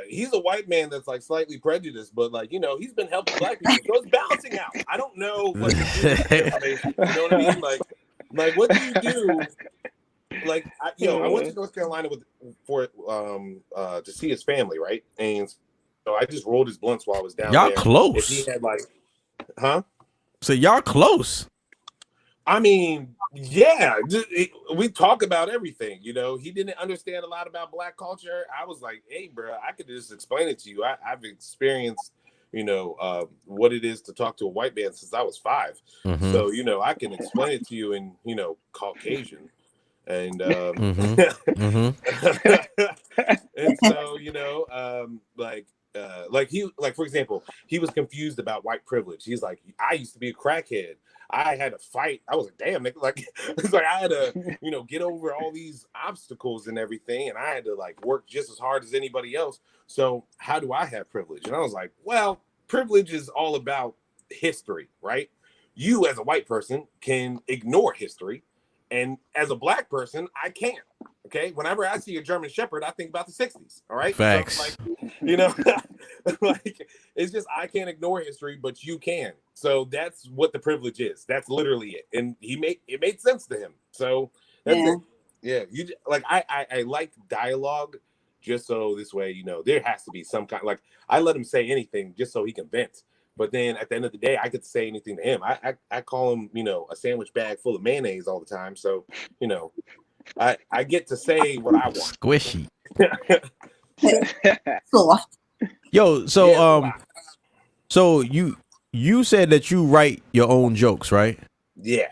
he's a white man that's like slightly prejudiced, but like, you know, he's been helping black people. So it's balancing out. I don't know what to do. You know what I mean? Like what do you do? Like, I went to North Carolina to see his family, right? And so I just rolled his blunts while I was down there. Y'all close. If he had like, huh? So y'all close. I mean, yeah, we talk about everything. You know, he didn't understand a lot about black culture. I was like, hey, bro, I could just explain it to you. I've experienced, you know, what it is to talk to a white man since I was 5. Mm-hmm. So, you know, I can explain it to you in, you know, Caucasian. And and so, you know, like for example, he was confused about white privilege. He's like, I used to be a crackhead. I had to fight. I was like, damn, nigga, like it's like I had to, you know, get over all these obstacles and everything, and I had to like work just as hard as anybody else. So how do I have privilege? And I was like, well, privilege is all about history, right? You as a white person can ignore history And as a black person, I can't. Okay, whenever I see a German Shepherd, I think about the '60s. All right, Facts. So, like, you know, like it's just I can't ignore history, but you can. So that's what the privilege is. That's literally it. And it made sense to him. So that's it. Yeah, you like I like dialogue, just so this way, you know, there has to be some kind. Like I let him say anything just so he can vent. But then at the end of the day, I could say anything to him. I call him, you know, a sandwich bag full of mayonnaise all the time. So, you know, I get to say what I want. Squishy. Soft. Yo, so Yeah, so you said that you write your own jokes, right? yeah.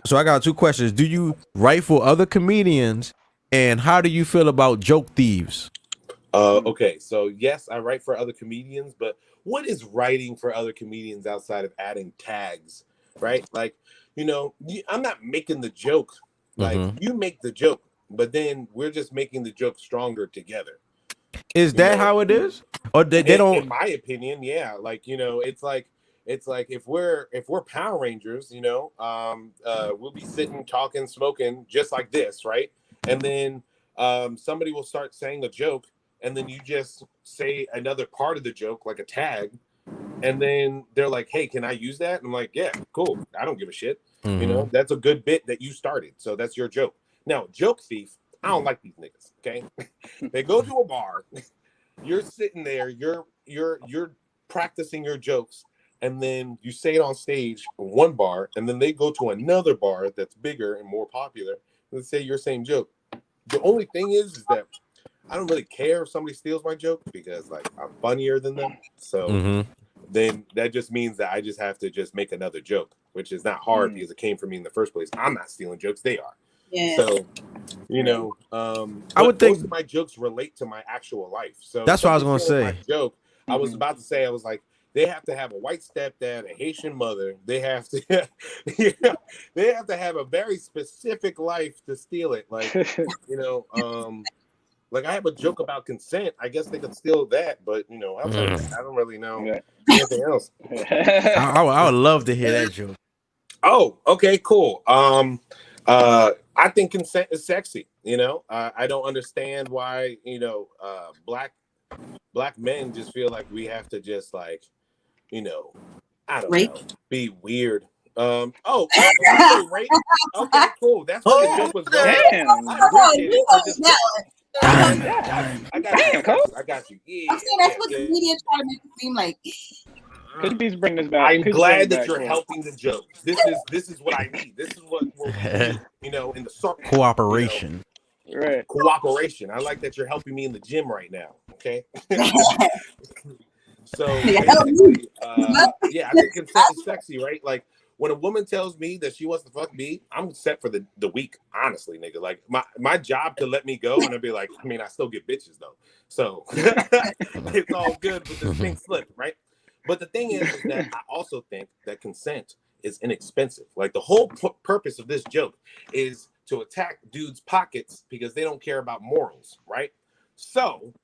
So I got two questions. Do you write for other comedians, and how do you feel about joke thieves? Okay, so yes, I write for other comedians, but what is writing for other comedians outside of adding tags, right? Like, you know, I'm not making the joke. Like, you make the joke, but then we're just making the joke stronger together. Is that how it is? Or they don't? In my opinion, yeah. Like, you know, it's like if we're Power Rangers, you know, we'll be sitting, talking, smoking, just like this, right? And then somebody will start saying a joke, and then you just say another part of the joke, like a tag, and then they're like, "Hey, can I use that?" And I'm like, "Yeah, cool. I don't give a shit." You know, that's a good bit that you started, so that's your joke. Now, joke thief, I don't like these niggas. Okay, they go to a bar, you're sitting there, you're practicing your jokes, and then you say it on stage in one bar, and then they go to another bar that's bigger and more popular. Let's say your same joke. The only thing is that I don't really care if somebody steals my joke because like I'm funnier than them. So then that just means that I just have to just make another joke, which is not hard because it came from me in the first place. I'm not stealing jokes; they are. Yeah. So, you know, I would think most of my jokes relate to my actual life. So that's what I was gonna say. My joke, I was about to say, I was like, they have to have a white stepdad, a Haitian mother. They have to, they have to have a very specific life to steal it. Like, you know, like I have a joke about consent. I guess they could steal that, but you know, outside of that, I don't really know anything else. I would love to hear that joke. Oh, okay, cool. I think consent is sexy. You know, I don't understand why, you know, black men just feel like we have to just like, you know, I don't know, be weird. Rape? Okay, cool. That's what the joke was going. Damn. I got you. Yeah, I'm saying that's what the media try to make it seem like. Could you bring this back? I'm glad that you're helping the joke. This is what I need. This is what we'll do, you know, in the circle. Cooperation. You know, right. Cooperation. I like that you're helping me in the gym right now. Okay. So basically, yeah, I think consent is sexy, right? Like when a woman tells me that she wants to fuck me, I'm set for the week. Honestly, nigga, like my job to let me go, and I'd be like, I mean, I still get bitches though, so it's all good with this pink slip, right? But the thing is that I also think that consent is inexpensive. Like the whole purpose of this joke is to attack dudes' pockets because they don't care about morals, right? So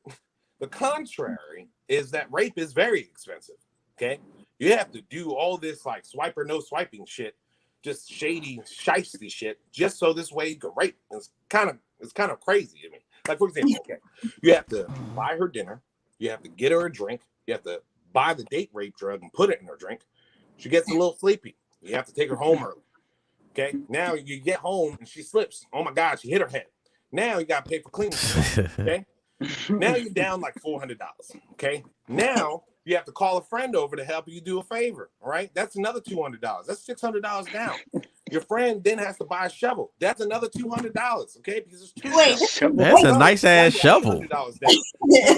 the contrary is that rape is very expensive. Okay, you have to do all this like swipe or no swiping shit, just shady, shifty shit, just so this way you can rape. It's kind of crazy to me. Like for example, okay, you have to buy her dinner, you have to get her a drink, you have to buy the date rape drug and put it in her drink. She gets a little sleepy. You have to take her home early. Okay, now you get home and she slips. Oh my God, she hit her head. Now you got to pay for cleaning. Okay, now you're down like $400. Okay, now you have to call a friend over to help you do a favor. All right, that's another $200. That's $600 down. Your friend then has to buy a shovel. That's another $200. Okay, because it's two. That's a nice ass shovel. You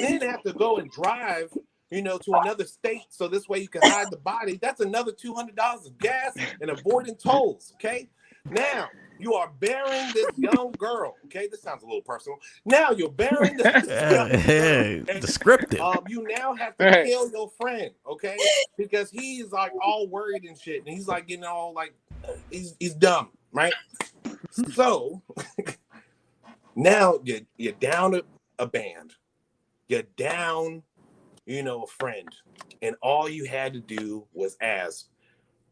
then have to go and drive, you know, to another state so this way you can hide the body. That's another $200 of gas and avoiding tolls. Okay, now you are bearing this young girl. Okay, this sounds a little personal. Now you're bearing this young girl. And, descriptive. You now have to kill your friend, okay? Because he's like all worried and shit, and he's like getting all like he's dumb, right? So now you're down a band, you're down, you know, a friend, and all you had to do was ask,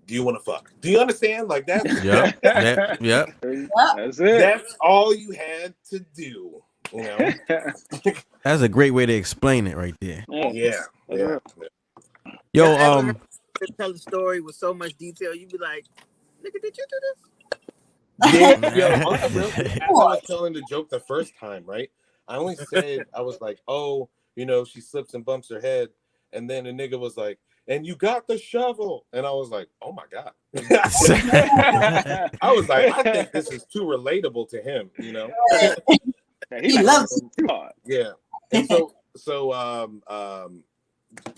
do you want to fuck? Do you understand? Like that's Yep. Yep. That's it. That's all you had to do. You know. That's a great way to explain it right there. Yeah. Yo, Y'all ever heard to tell a story with so much detail, you'd be like, "Nigga, did you do this?" Yeah, yo, as I was telling the joke the first time, right? I only said, I was like, oh, you know, she slips and bumps her head. And then the nigga was like, and you got the shovel. And I was like, oh my God. I was like, I think this is too relatable to him, you know? He loves it too hard. Yeah. And so,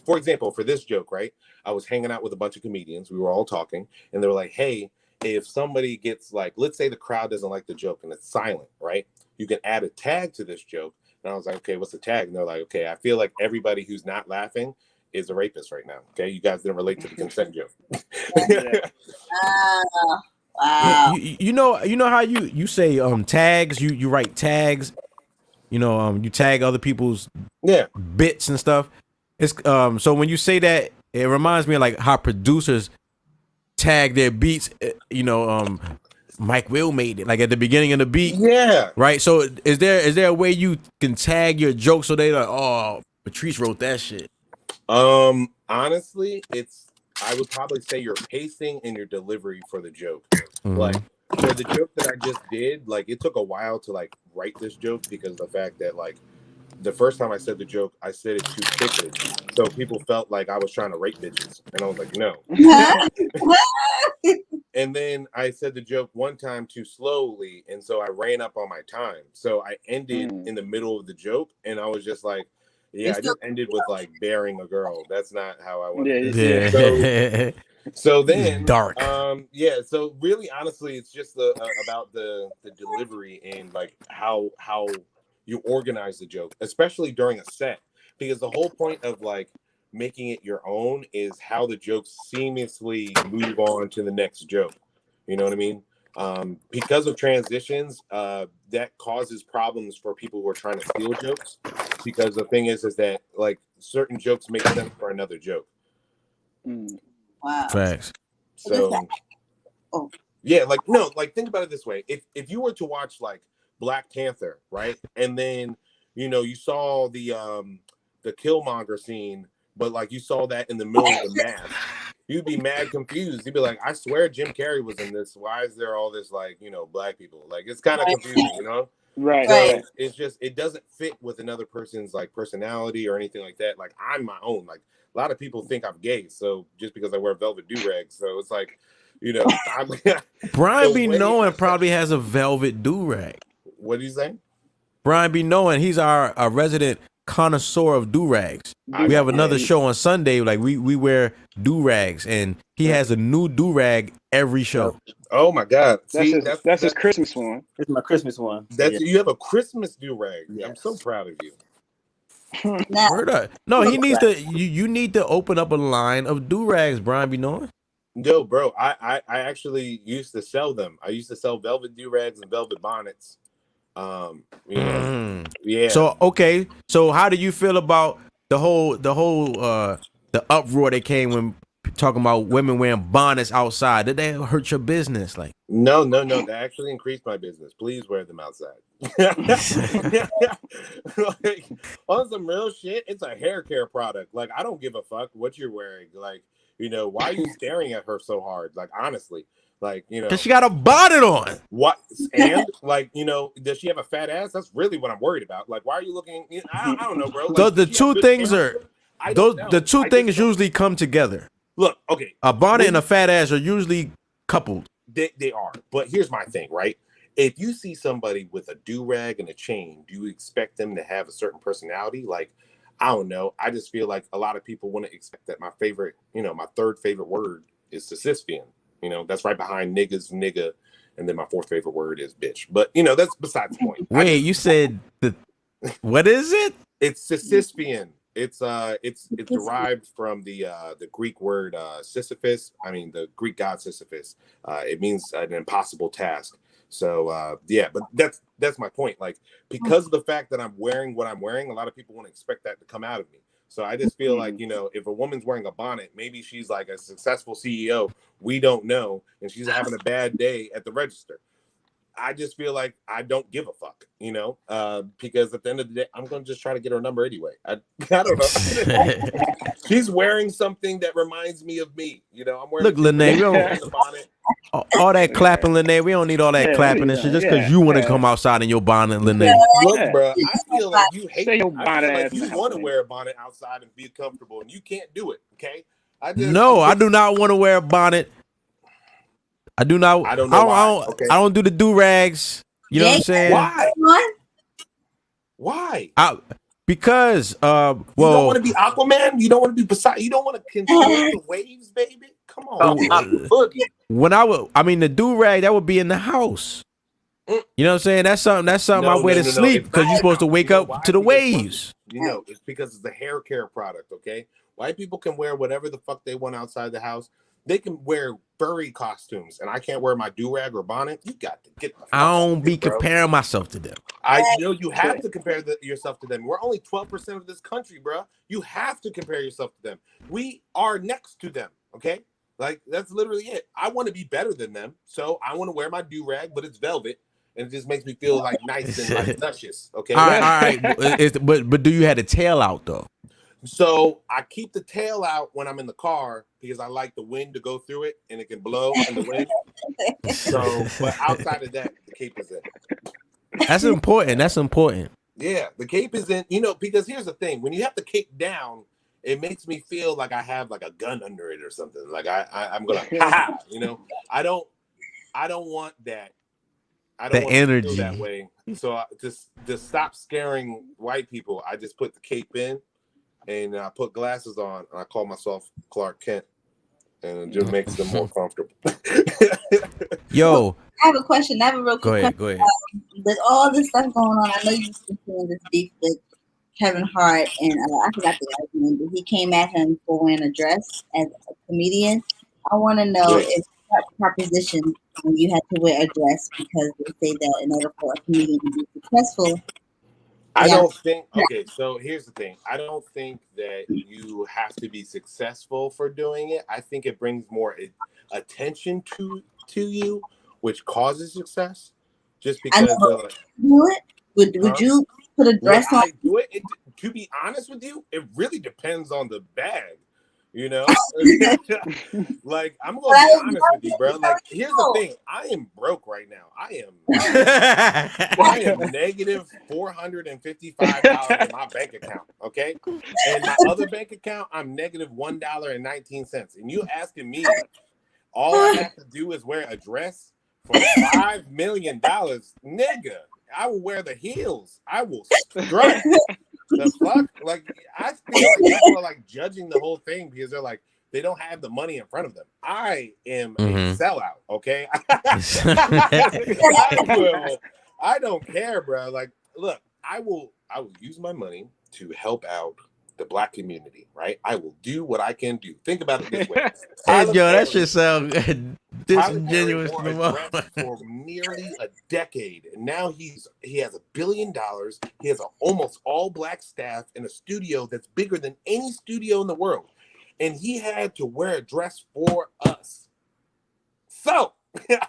for example, for this joke, right? I was hanging out with a bunch of comedians. We were all talking, and they were like, hey, if somebody gets like, let's say the crowd doesn't like the joke and it's silent, right? You can add a tag to this joke. And I was like, okay, what's the tag? And they're like, okay, I feel like everybody who's not laughing is a rapist right now. Okay, you guys didn't relate to the consent joke. Wow. You know how you say tags, you write tags, you know, you tag other people's bits and stuff. It's so when you say that, it reminds me of like how producers tag their beats, you know, Mike Will made it like at the beginning of the beat. Yeah. Right. So is there a way you can tag your joke so they like, oh, Patrice wrote that shit? Honestly, I would probably say your pacing and your delivery for the joke. Like for the joke that I just did, like it took a while to like write this joke because of the fact that like the first time I said the joke, I said it too quickly. So people felt like I was trying to rape bitches. And I was like, no. And then I said the joke one time too slowly. And so I ran up on my time. So I ended in the middle of the joke. And I was just like, yeah, I just ended with like bearing a girl. That's not how I wanted to. So then, dark. Yeah. So really, honestly, it's just about the delivery and like how you organize the joke, especially during a set, because the whole point of like making it your own is how the jokes seamlessly move on to the next joke. You know what I mean? Because of transitions, that causes problems for people who are trying to steal jokes. Because the thing is that like certain jokes make sense for another joke. Wow. Facts. So, yeah, like no, like think about it this way: if you were to watch like Black Panther, right, and then you know you saw the Killmonger scene, but like you saw that in the middle of the mask, you'd be mad confused. You'd be like, I swear Jim Carrey was in this. Why is there all this like black people? Like it's kind of confusing, you know? Right. So it's just it doesn't fit with another person's like personality or anything like that. Like I'm my own. Like a lot of people think I'm gay, so just because I wear velvet do-rags, so it's like, Brian B. Knowing probably has a velvet do-rag. What do you say? Brian B. Knowing, he's our resident connoisseur of do-rags. We have another show on Sunday, like we wear do-rags, and he has a new do-rag every show. Oh my God! See, that's his Christmas one. It's my Christmas one. You have a Christmas do-rag. Yes. I'm so proud of you. No, he needs to. You need to open up a line of do-rags, Brian B. Knowing. Yo, bro, I actually used to sell them. I used to sell velvet do-rags and velvet bonnets. Yeah. So okay, so how do you feel about the whole the uproar that came when talking about women wearing bonnets outside? Did that hurt your business? Like no, that actually increased my business. Please wear them outside. Like, on some real shit, it's a hair care product. Like I don't give a fuck what you're wearing. Like, why are you staring at her so hard? Like honestly. Like, because she got a bonnet on. What? And like, does she have a fat ass? That's really what I'm worried about. Like, why are you looking? I don't know, bro. Like, the two things usually come together. Look, okay. A bonnet and a fat ass are usually coupled. They are. But here's my thing, right? If you see somebody with a do-rag and a chain, do you expect them to have a certain personality? Like, I don't know. I just feel like a lot of people wouldn't expect that. My favorite, my third favorite word is Sisyphean. That's right behind nigga, and then my fourth favorite word is bitch. But that's besides the point. Wait, you said what is it? It's Sisyphean. It's derived from the Greek word Sisyphus. I mean the Greek god Sisyphus. It means an impossible task. So yeah, but that's my point. Like because of the fact that I'm wearing what I'm wearing, a lot of people won't expect that to come out of me. So I just feel like, you know, if a woman's wearing a bonnet, maybe she's like a successful CEO. We don't know. And she's having a bad day at the register. I just feel like I don't give a fuck, you know, because at the end of the day, I'm going to just try to get her number anyway. I don't know. She's wearing something that reminds me of me. You know, I'm wearing Look, Lene, we don't, bonnet. all that clapping, Lene. We don't need all that clapping and shit just because you want to come outside in your bonnet, Lene. Look, bro, I feel like you hate Say your I feel bonnet like ass you out, want to man. wear a bonnet outside and be comfortable, and you can't do it, okay? I do not want to wear a bonnet. I do not. I don't know why. Okay. I don't do the do-rags. You know what I'm saying? Why? Because you don't want to be Aquaman. You don't want to be Poseidon. You don't want to control the waves, baby. Come on, I mean, the do-rag that would be in the house. You know what I'm saying? That's something I wear to sleep because you're supposed to wake up to the waves. You know, it's because it's a hair care product. Okay, white people can wear whatever the fuck they want outside the house. They can wear furry costumes, and I can't wear my do-rag or bonnet. You got to get the fuck I don't out be here, comparing myself to them. I know you have to compare yourself to them. We're only 12% of this country, bro. You have to compare yourself to them. We are next to them, okay? Like, that's literally it. I want to be better than them, so I want to wear my do-rag, but it's velvet, and it just makes me feel like nice and like luscious, okay? All right. But do you have the tail out, though? So I keep the tail out when I'm in the car because I like the wind to go through it and it can blow in the wind. So, but outside of that, the cape is in. That's important. That's important. Yeah, the cape is in, you know, because here's the thing. When you have the cape down, it makes me feel like I have like a gun under it or something. Like I'm going to, ha, you know, I don't want that. I don't want energy to feel that way. So to stop scaring white people, I just put the cape in. And I put glasses on, and I call myself Clark Kent, and it just makes them more comfortable. Yo, I have a question. I have a real quick question. Go ahead. With all this stuff going on, I know you've been doing this beef with Kevin Hart, and I forgot the guy's name, but he came at him for wearing a dress as a comedian. I want to know if that proposition when you had to wear a dress because they say that in order for a comedian to be successful. I don't think, okay, so here's the thing. I don't think that you have to be successful for doing it. I think it brings more attention to you, which causes success. Just because do it? Would you put a dress on? I do it? To be honest with you, it really depends on the bag. You know, like I'm gonna be honest with you, bro. Like, here's the thing: I am broke right now. I am negative $455 in my bank account. Okay, and my other bank account, I'm negative $1.19. And you asking me, all I have to do is wear a dress for $5 million, nigga. I will wear the heels. I will strut. The fuck? Like, I feel like people are like judging the whole thing because they're like, they don't have the money in front of them. I am a sellout, okay? I don't care, bro. Like, look, I will use my money to help out the Black community, right? I will do what I can do. Think about it this way. That shit sounds disingenuous for nearly a decade, and now he has $1 billion. He has almost all Black staff in a studio that's bigger than any studio in the world, and he had to wear a dress for us. So I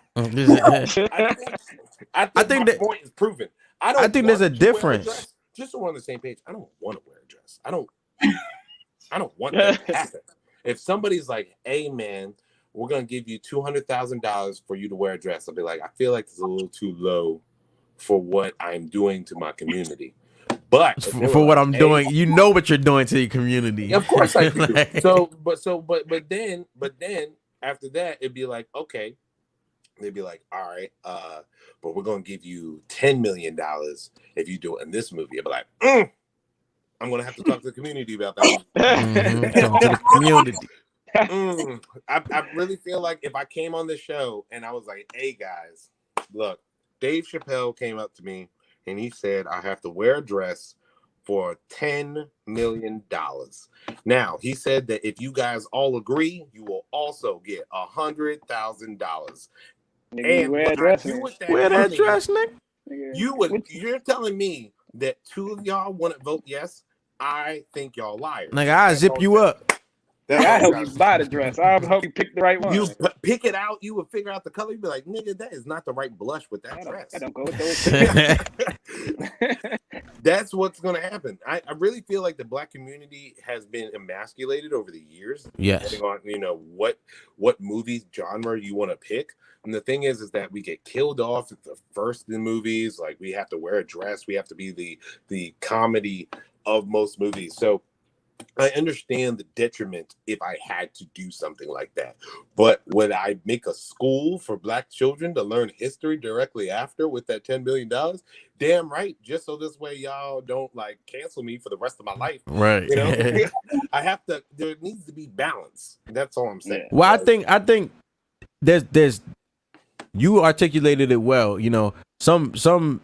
think that point is proven. I think there's a difference. Just so we're on the same page, I don't want to wear a dress. I don't want that to happen. If somebody's like, "Hey, man, we're gonna give you $200,000 for you to wear a dress," I'll be like, "I feel like it's a little too low for what I'm doing to my community." But for what I'm doing, you know what you're doing to your community. Of course I do. But then after that, it'd be like, okay. They'd be like, all right, but we're gonna give you $10 million if you do it in this movie. I'd be like, I'm gonna have to talk to the community about that. Talk to the community. I really feel like if I came on this show and I was like, hey guys, look, Dave Chappelle came up to me and he said I have to wear a dress for $10 million. Now, he said that if you guys all agree, you will also get $100,000. And wear that dress, nigga. You're telling me that two of y'all wouldn't vote yes I think y'all liars. Nigga, I zip you up. That's I all help I'm you trying to buy the dress. I hope you pick the right one. You pick it out, you would figure out the color. You'd be like, nigga, that is not the right blush with that dress. I don't go with those. That's what's going to happen. I really feel like the black community has been emasculated over the years. Yes. Depending on, you know, what movie genre you want to pick. And the thing is that we get killed off at the first in movies. Like, we have to wear a dress. We have to be the comedy of most movies. So I understand the detriment if I had to do something like that. But would I make a school for black children to learn history directly after with that $10 billion? Damn right. Just so this way y'all don't like cancel me for the rest of my life. Right. You know, I have to, there needs to be balance. That's all I'm saying. Well, I think there's you articulated it well. You know, some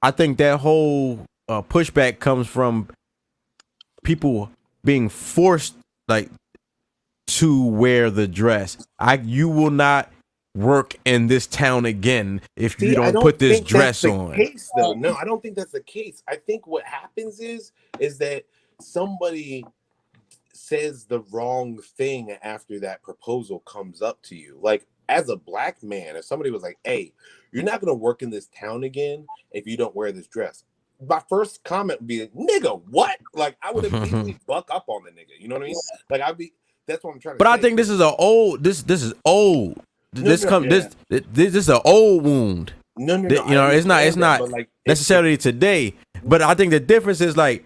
I think that whole pushback comes from people being forced like to wear the dress. You will not work in this town again if you don't put this dress on. Case, though. No, I don't think that's the case. I think what happens is that somebody says the wrong thing after that proposal comes up to you. Like, as a black man, if somebody was like, hey, you're not going to work in this town again if you don't wear this dress, my first comment would be, nigga, what? Like, I would immediately buck up on the nigga. You know what I mean? Like, that's what I'm trying to say. But I think this is an old, this is old. This is an old wound. No. You know, it's not like, necessarily today. But I think the difference is like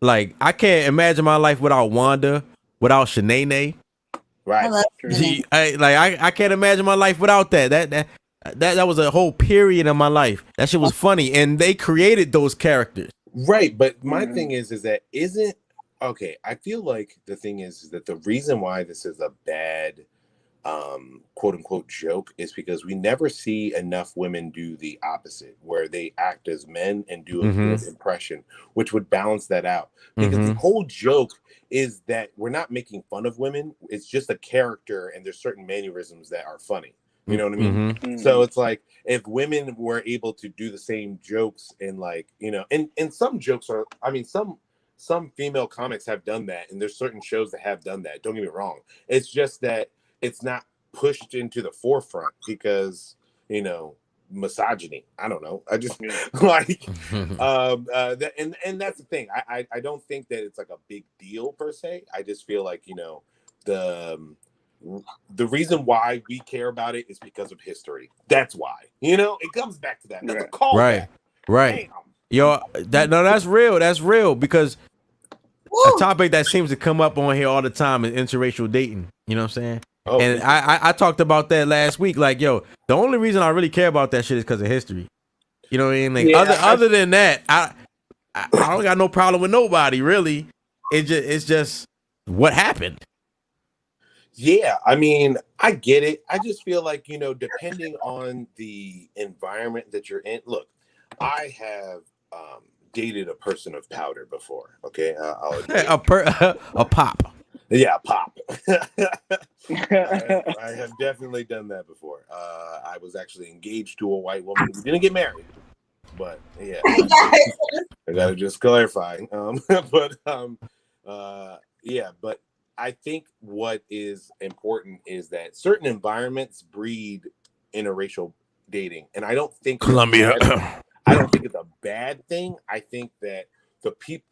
I can't imagine my life without Wanda, without Shanae. Right. I can't imagine my life without that. That was a whole period of my life. That shit was funny, and they created those characters. Right, but my thing is that okay. I feel like the thing is that the reason why this is a bad, quote unquote joke is because we never see enough women do the opposite, where they act as men and do a good impression, which would balance that out. Because the whole joke is that we're not making fun of women; it's just a character, and there's certain mannerisms that are funny. You know what I mean? So it's like, if women were able to do the same jokes and like, you know, and some jokes are, I mean, some female comics have done that, and there's certain shows that have done that. Don't get me wrong. It's just that it's not pushed into the forefront because, you know, misogyny. I don't know. I just like, and that's the thing. I don't think that it's like a big deal per se. I just feel like, you know, the reason why we care about it is because of history. That's why. You know, it comes back to that. That's a call. Right. Damn. Yo, that's real. That's real because a topic that seems to come up on here all the time is interracial dating. You know what I'm saying? Oh, and I talked about that last week. Like, yo, the only reason I really care about that shit is because of history. You know what I mean? Like, other than that, I don't got no problem with nobody really. It's just what happened. Yeah, I mean, I get it. I just feel like, you know, depending on the environment that you're in. Look, I have dated a person of powder before. Okay, I'll a pop. Yeah, pop. I have definitely done that before. I was actually engaged to a white woman. We didn't get married, but yeah, I gotta just clarify. Yeah, but I think what is important is that certain environments breed interracial dating, and I don't think Colombia. I don't think it's a bad thing. I think that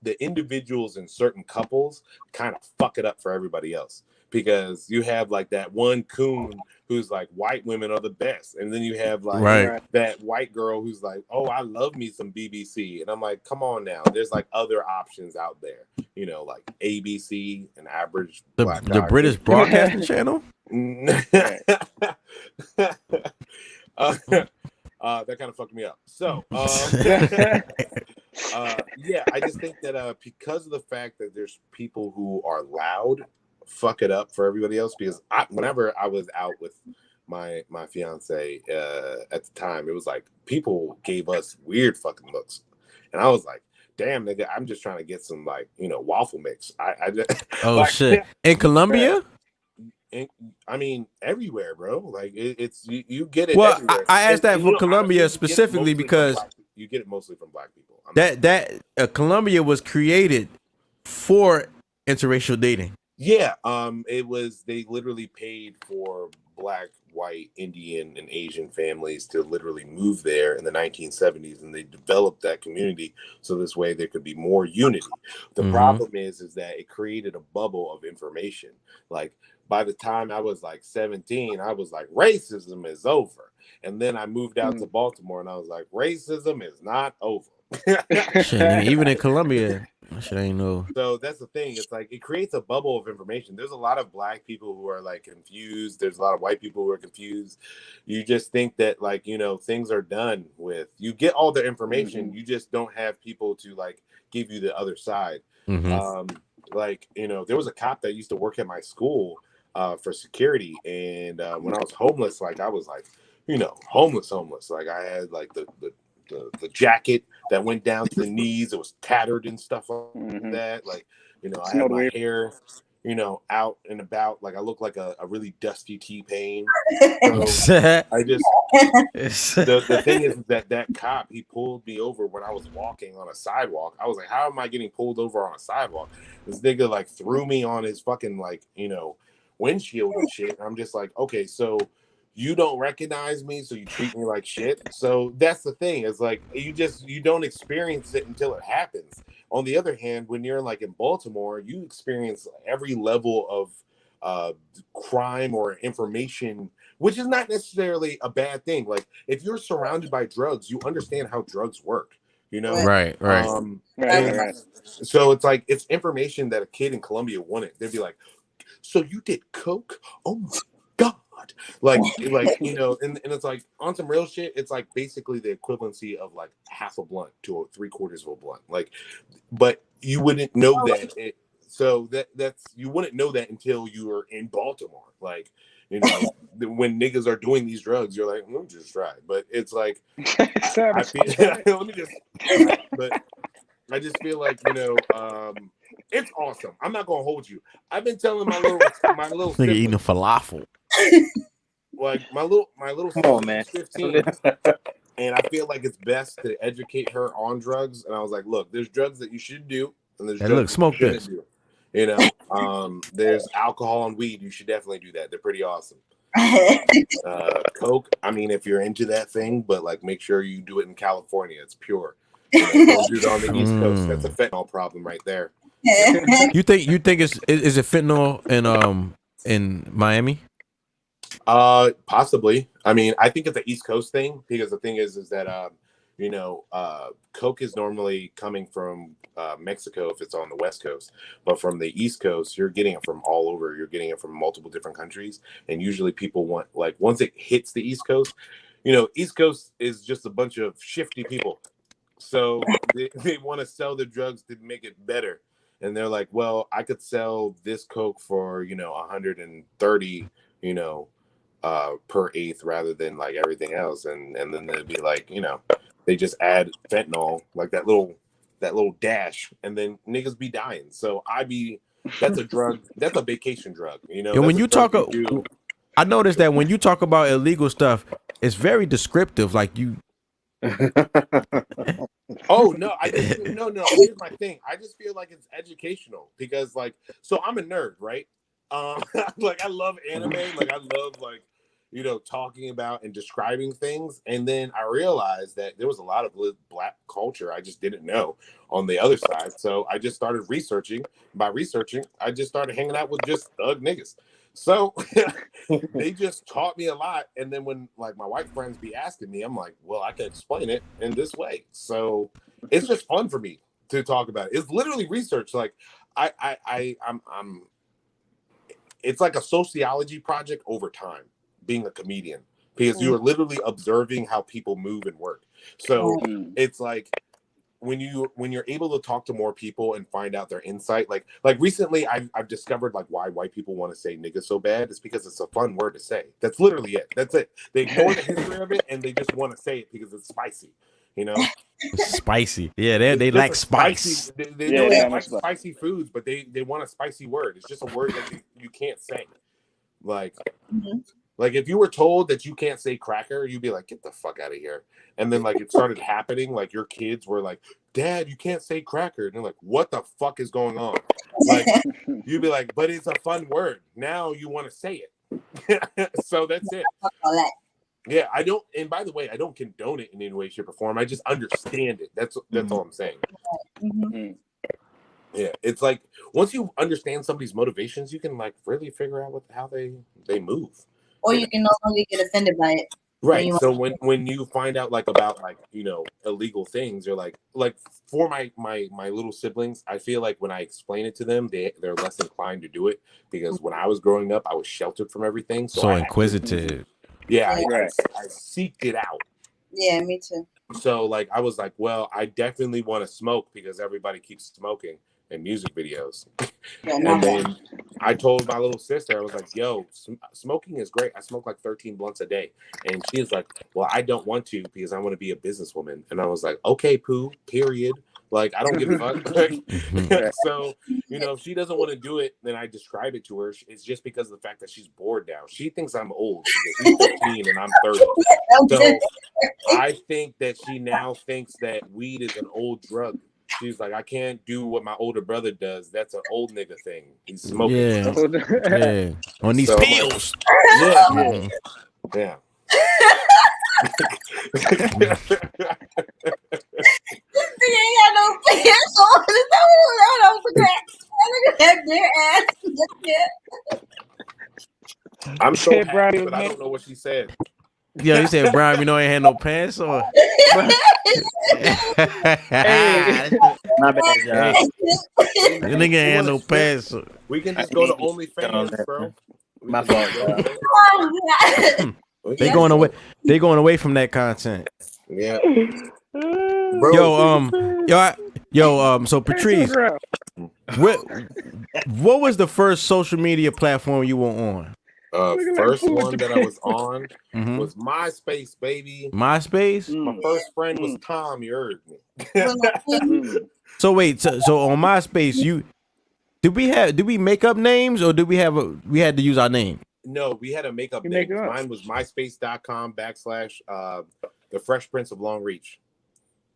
the individuals in certain couples kind of fuck it up for everybody else, because you have like that one coon who's like, white women are the best, and then you have like that white girl who's like, oh, I love me some BBC, and I'm like, come on now, there's like other options out there, you know, like ABC, an average the British Broadcasting Channel. That kind of fucked me up. So, yeah, I just think that because of the fact that there's people who are loud, fuck it up for everybody else. Because whenever I was out with my fiance at the time, it was like people gave us weird fucking looks, and I was like, damn, nigga, I'm just trying to get some, like, you know, waffle mix. I just, like, shit. In Colombia? I mean, everywhere, bro. Like, it's you get it. Well, everywhere. I asked that for you know, Colombia honestly, specifically because you get it mostly from black people. Colombia was created for interracial dating. Yeah, it was. They literally paid for black, white, Indian, and Asian families to literally move there in the 1970s, and they developed that community so this way there could be more unity. The problem is that it created a bubble of information. Like by the time I was like 17, I was like, racism is over, and then I moved out to Baltimore, and I was like, racism is not over. Shit, even in Colombia. Shit ain't no. So that's the thing. It's like it creates a bubble of information. There's a lot of black people who are like confused. There's a lot of white people who are confused. You just think that like, you know, things are done with. You get all the information. You just don't have people to like give you the other side. Like, you know, there was a cop that used to work at my school for security. And when I was homeless, like I was like, you know, homeless. Like I had like the jacket that went down to the knees. It was tattered and stuff like that. Like, you know, I had my hair, you know, out and about. Like I look like a really dusty T-Pain. So I just, the thing is that cop, he pulled me over when I was walking on a sidewalk. I was like, how am I getting pulled over on a sidewalk? This nigga like threw me on his fucking like, you know, windshield and shit. And I'm just like, okay, so you don't recognize me, so you treat me like shit. So that's the thing. It's like you don't experience it until it happens. On the other hand, when you're like in Baltimore, you experience every level of crime or information, which is not necessarily a bad thing. Like if you're surrounded by drugs, you understand how drugs work. You know, right. So it's like it's information that a kid in Colombia wanted. They'd be like, "So you did coke? Oh my god!" Like you know, and it's like on some real shit. It's like basically the equivalency of like half a blunt to 3/4 of a blunt. Like, but you wouldn't know that. So that's you wouldn't know that until you were in Baltimore. Like, you know, when niggas are doing these drugs, you're like, let me just try. But it's like, I feel, let me just. But I just feel like, you know, it's awesome. I'm not gonna hold you. I've been telling my little nigga eating a falafel. Like my little sister, 15, and I feel like it's best to educate her on drugs. And I was like, look, there's drugs that you should do, and there's drugs smoke you this. do. You know, there's alcohol and weed. You should definitely do that. They're pretty awesome. Coke, I mean, if you're into that thing, but like make sure you do it in California. It's pure. You know, don't do it on the East Coast. That's a fentanyl problem right there. You think is it fentanyl in Miami? Possibly. I mean, I think it's an East Coast thing because the thing is that you know, coke is normally coming from Mexico if it's on the West Coast, but from the East Coast, you're getting it from all over. You're getting it from multiple different countries, and usually people want, like, once it hits the East Coast, you know, East Coast is just a bunch of shifty people, so they want to sell the drugs to make it better, and they're like, well, I could sell this coke for, you know, 130, you know, per eighth rather than like everything else, and then they'd be like, you know, they just add fentanyl, like that little dash, and then niggas be dying. So that's a drug, that's a vacation drug, you know. And when you talk, I noticed that when you talk about illegal stuff, it's very descriptive. Like you. Oh no, no. Here's my thing. I just feel like it's educational because, like, so I'm a nerd, right? Like I love anime, like I love, like, you know, talking about and describing things, and then I realized that there was a lot of black culture I just didn't know on the other side. So I just started researching. By researching, I just started hanging out with just thug niggas. So they just taught me a lot. And then when like my white friends be asking me, I'm like, well, I can explain it in this way. So it's just fun for me to talk about it. It's literally research. Like I'm it's like a sociology project over time, being a comedian, because you are literally observing how people move and work. So it's like when you're able to talk to more people and find out their insight, like recently I've discovered like why white people want to say nigga so bad. It's because it's a fun word to say. That's literally it. That's it. They ignore the history of it and they just want to say it because it's spicy, you know. It's spicy. Yeah, they like spice. They know they like spicy foods, but they want a spicy word. It's just a word that you can't say. Like, Like if you were told that you can't say cracker, you'd be like, get the fuck out of here. And then like it started happening, like your kids were like, Dad, you can't say cracker. And they're like, what the fuck is going on? Like you'd be like, but it's a fun word. Now you want to say it. So that's it. Yeah, I don't, and by the way, I don't condone it in any way, shape, or form. I just understand it. That's all I'm saying. Yeah, it's like once you understand somebody's motivations, you can like really figure out how they move. Or you can no longer get offended by it. Right. So when you find out like about like, you know, illegal things, you're like for my little siblings, I feel like when I explain it to them, they're less inclined to do it because when I was growing up, I was sheltered from everything. So inquisitive. Yeah, I seeked it out. Yeah, me too. So like I was like, well, I definitely want to smoke because everybody keeps smoking in music videos. And then I told my little sister, I was like, yo, smoking is great. I smoke like 13 blunts a day. And she was like, well, I don't want to because I want to be a businesswoman. And I was like, okay, Pooh, period. Like, I don't give a fuck. So, you know, if she doesn't want to do it, then I describe it to her. It's just because of the fact that she's bored now. She thinks I'm old because she's 15 and I'm 30. So I think that she now thinks that weed is an old drug. She's like, I can't do what my older brother does. That's an old nigga thing. He's smoking. Yeah. On these pills. Yeah. Yeah. He ain't got no pants on. I'm so happy, but I don't know what she said. Yeah, you said, Brian, you know, I ain't had no pants on. My bad, y'all. The nigga ain't had no pants on. We can just go to OnlyFans, bro. My fault, y'all. They going away. They going away from that content. Yeah. Bro, so Patrice, what was the first social media platform you were on? First one that I was on was MySpace, baby. MySpace? My first friend was Tom, you heard me. So wait, so on MySpace, did we make up names or did we had to use our name? No, we had to make up names. Mine was myspace.com / the Fresh Prince of Long Reach.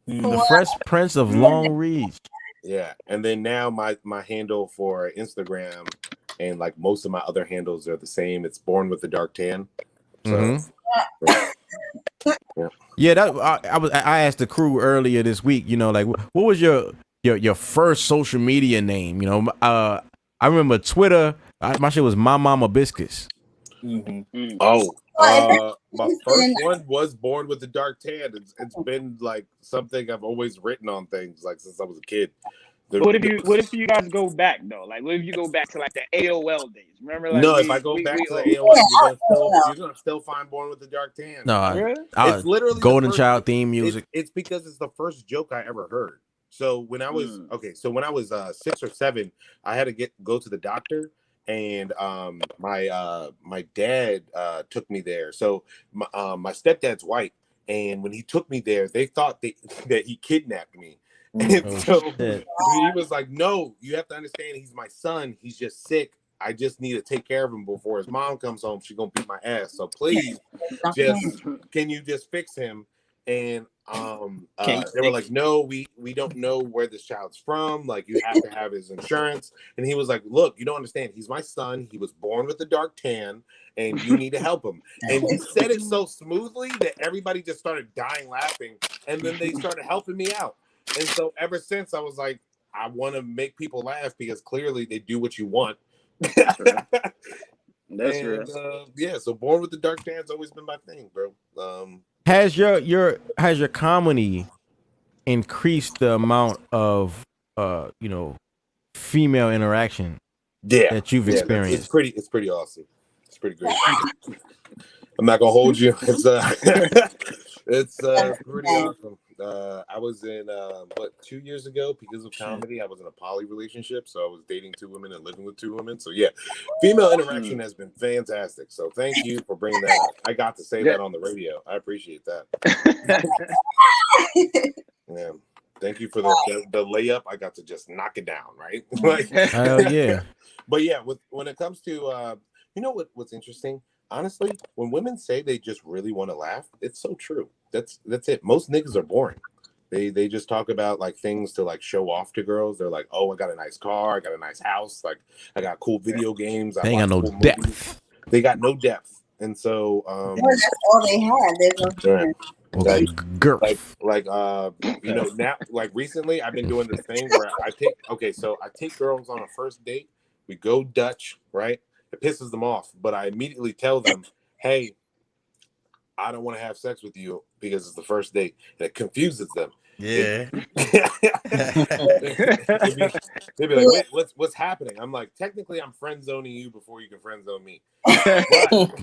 The Fresh Prince of Long Reach. Yeah. And then now my handle for Instagram and like most of my other handles are the same. It's Born with the Dark Tan. So yeah, I asked the crew earlier this week, you know, like what was your first social media name? You know, I remember Twitter, my shit was My Mama Biscuits. Oh, my first one was Born with the Dark Tan. It's been like something I've always written on things like since I was a kid. What if you guys go back though? Like, what if you go back to like the AOL days? Remember? Like, no, if I go back to the AOL, you're gonna still find Born with the Dark Tan. No, it's literally Golden Child theme music. It's because it's the first joke I ever heard. So when I was 6 or 7, I had to go to the doctor, and my dad took me there. So my stepdad's white, and when he took me there, they thought that he kidnapped me. And so he was like, no, you have to understand, he's my son. He's just sick. I just need to take care of him before his mom comes home. She's gonna beat my ass. So please, can you just fix him? And they were like, no, we don't know where this child's from. Like, you have to have his insurance. And he was like, look, you don't understand. He's my son. He was born with a dark tan, and you need to help him. And he said it so smoothly that everybody just started dying laughing. And then they started helping me out. And so ever since, I was like, I want to make people laugh because clearly they do what you want. That's real. Yeah, so Born with the Dark Tan's always been my thing, bro. Has your comedy increased the amount of female interaction that you've experienced? It's pretty awesome. It's pretty great. I'm not gonna hold you. It's pretty awesome. I was in 2 years ago, because of comedy, I was in a poly relationship, so I was dating 2 women and living with 2 women. So yeah, female interaction has been fantastic. So thank you for bringing that up. I got to say that on the radio. I appreciate that. Yeah, thank you for the layup. I got to just knock it down, right? Like, hell yeah. But yeah, when it comes to what's interesting, honestly, when women say they just really want to laugh, it's so true. That's it. Most niggas are boring. They just talk about like things to like show off to girls. They're like, oh, I got a nice car, I got a nice house, like I got cool video games, I They ain't got watch no cool depth. movies. They got no depth, and so that's all they had. There's no right. Okay, girth. like you know, now like recently I've been doing this thing where I take girls on a first date, we go Dutch, right? It pisses them off, but I immediately tell them, hey, I don't want to have sex with you because it's the first date, and it confuses them. Yeah. They'd be like, wait, what's happening? I'm like, technically I'm friend zoning you before you can friend zone me. But,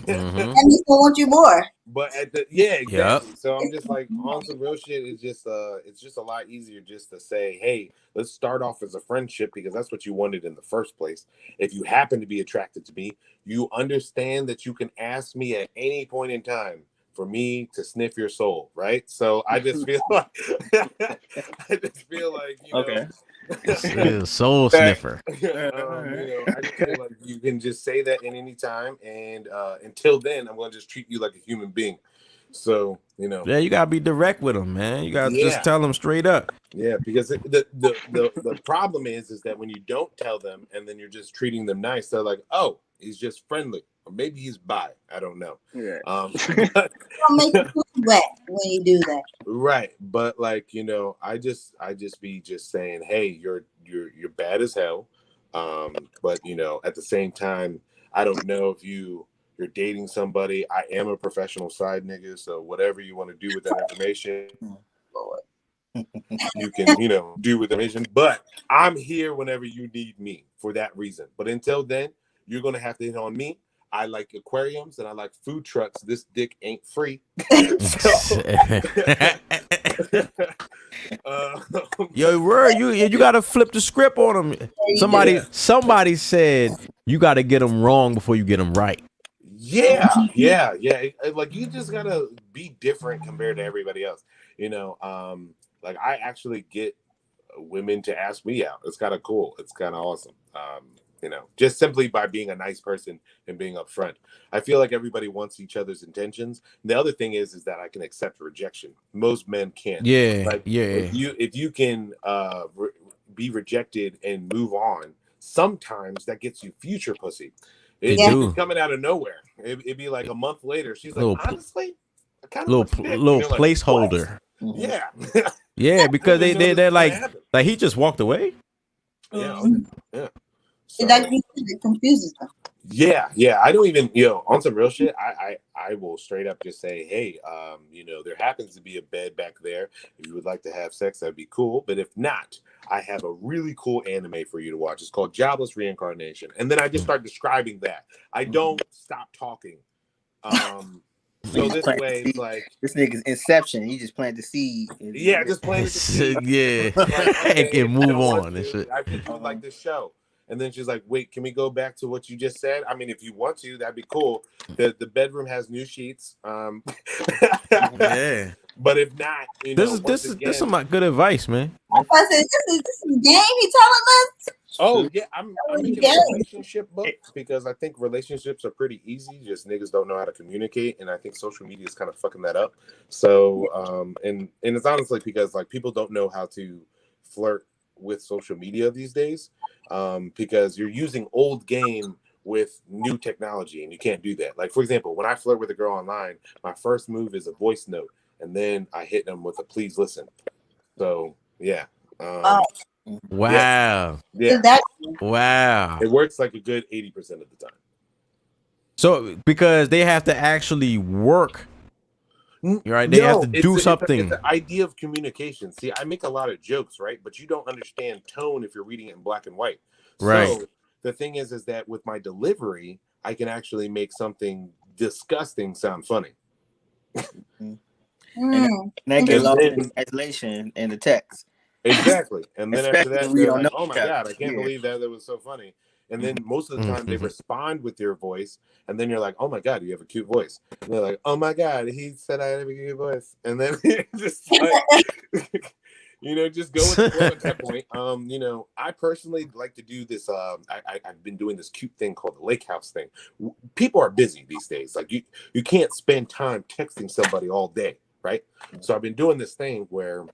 and we still want you more. but at the exactly. Yep. So I'm just like on some real shit. It's just a lot easier just to say, hey, let's start off as a friendship because that's what you wanted in the first place. If you happen to be attracted to me, you understand that you can ask me at any point in time for me to sniff your soul, right? So I just feel like you Okay. know, soul sniffer. you know, I just feel like you can just say that in any time, and until then, I'm gonna just treat you like a human being. So you know, Yeah, you gotta be direct with them, man. You gotta Yeah. just tell them straight up. yeah, because the problem is that when you don't tell them and then you're just treating them nice, they're like, oh, he's just friendly, or maybe he's bi. I don't know. Yeah. But, Don't make you wet when you do that. right, but like you know, I just be just saying, hey, you're bad as hell, but you know, at the same time, I don't know if you're dating somebody. I am a professional side nigga, so whatever you want to do with that information, you can do with the information. But I'm here whenever you need me for that reason. But until then, you're gonna have to hit on me. I like aquariums and I like food trucks. This dick ain't free. Yo, Word, you gotta flip the script on them. Somebody said you gotta get them wrong before you get them right. Yeah. Like you just gotta be different compared to everybody else. You know, like I actually get women to ask me out. It's kind of cool. It's kind of awesome. You know, just simply by being a nice person and being upfront. I feel like everybody wants each other's intentions. The other thing is that I can accept rejection. Most men can't. Yeah, like, yeah. If you can be rejected and move on, sometimes that gets you future pussy. It's coming out of nowhere. It'd be like a month later. She's like, honestly, I kind of little placeholder. Like, yeah. Yeah, because they're like he just walked away. Yeah. So, it confuses them. Yeah. I don't even, on some real shit, I will straight up just say, hey, there happens to be a bed back there. If you would like to have sex, that'd be cool. But if not, I have a really cool anime for you to watch. It's called Jobless Reincarnation. And then I just start describing that. I don't stop talking. So this way, it's like this nigga's Inception. He just planted the seed. Yeah, just planted the seed. Yeah, and move on and shit. I think you would like this show. And then she's like, wait, can we go back to what you just said? I mean, if you want to, that'd be cool. The bedroom has new sheets. Yeah. But if not, this is some good advice, man. I said, this is game he telling us. Oh yeah, I'm making a relationship book because I think relationships are pretty easy. Just niggas don't know how to communicate, and I think social media is kind of fucking that up. So, and it's honestly because like people don't know how to flirt with social media these days, because you're using old game with new technology, and you can't do that. Like for example, when I flirt with a girl online, my first move is a voice note, and then I hit them with a please listen. So yeah. Wow. Yeah. Wow. It works like a good 80% of the time. So because they have to actually work, right? They have to do something. It's the idea of communication. See, I make a lot of jokes, right? But you don't understand tone if you're reading it in black and white. Right. So the thing is that with my delivery, I can actually make something disgusting sound funny. And that gets lost in translation in the text. Exactly. And then after that, they're like, oh my that. God, I can't believe that was so funny. And then most of the time they respond with your voice. And then you're like, oh my God, you have a cute voice. And they're like, oh my God, he said I have a cute voice. And then just like, You know, just go with the flow at that point. You know, I personally like to do this. I've been doing this cute thing called the lake house thing. People are busy these days. Like you can't spend time texting somebody all day, right? So I've been doing this thing where,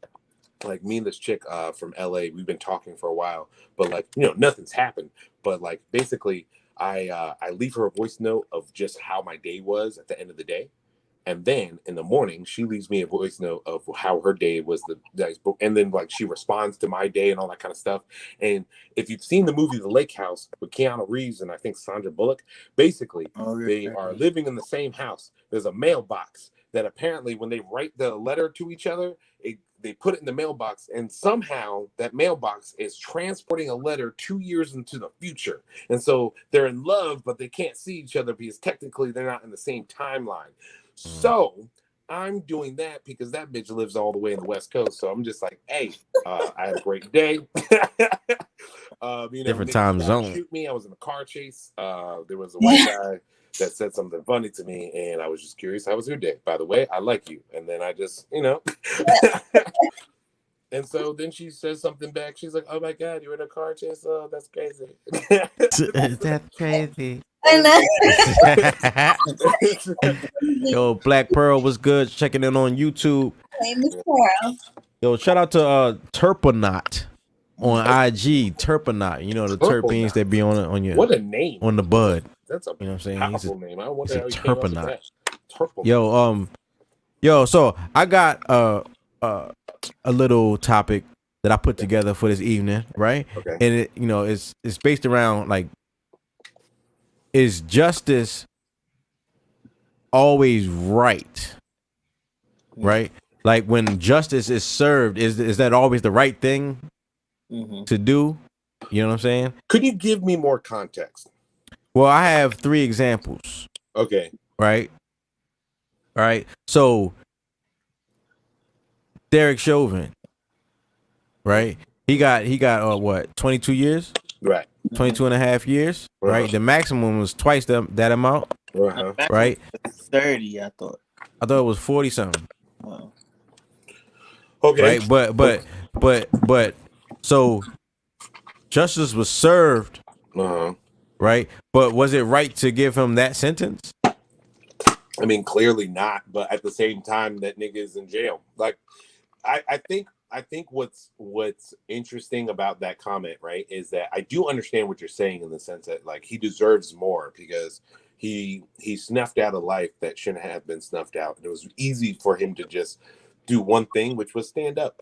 like, me and this chick from LA, we've been talking for a while, but like, you know, nothing's happened. But like, basically, I leave her a voice note of just how my day was at the end of the day. And then in the morning, she leaves me a voice note of how her day was the nice book. And then like she responds to my day and all that kind of stuff. And if you've seen the movie The Lake House with Keanu Reeves and I think Sandra Bullock, basically they are living in the same house. There's a mailbox that apparently when they write the letter to each other, they put it in the mailbox, and somehow that mailbox is transporting a letter 2 years into the future. And so they're in love, but they can't see each other because technically they're not in the same timeline. So I'm doing that because that bitch lives all the way in the West Coast. So I'm just like, hey, I had a great day. You know, different time zone. Shoot me. I was in a car chase. There was a white guy that said something funny to me, and I was just curious, how was your day? By the way, I like you. And then I just, you know. And so then she says something back. She's like, oh my God, you were in a car chase? Oh, that's crazy. That's crazy. I know. Yo, Black Pearl was good. Checking in on YouTube. Hey, Miss Pearl. Yo, shout out to Terpanaut on IG. Terpanaut, you know the terpenes that be on your what a name on the bud. That's a you know what I'm saying. Powerful name. I wonder how he's he a came up with Terpanaut. Terpanaut. Yo, so I got a little topic that I put together for this evening, right? Okay. And it, you know, it's based around like, is justice always right? Right? Like when justice is served, is that always the right thing to do? You know what I'm saying? Could you give me more context? Well, I have 3 examples. Okay. Right? All right. So Derek Chauvin, right? He got what, 22 years? Right. 22 and a half years, right? The maximum was twice that amount, right? 30, I thought. I thought it was 40 something. Wow. Okay. Right, but so justice was served, right? But was it right to give him that sentence? I mean, clearly not. But at the same time, that nigga is in jail. Like, I think what's interesting about that comment, right, is that I do understand what you're saying in the sense that like he deserves more because he snuffed out a life that shouldn't have been snuffed out. And it was easy for him to just do one thing, which was stand up.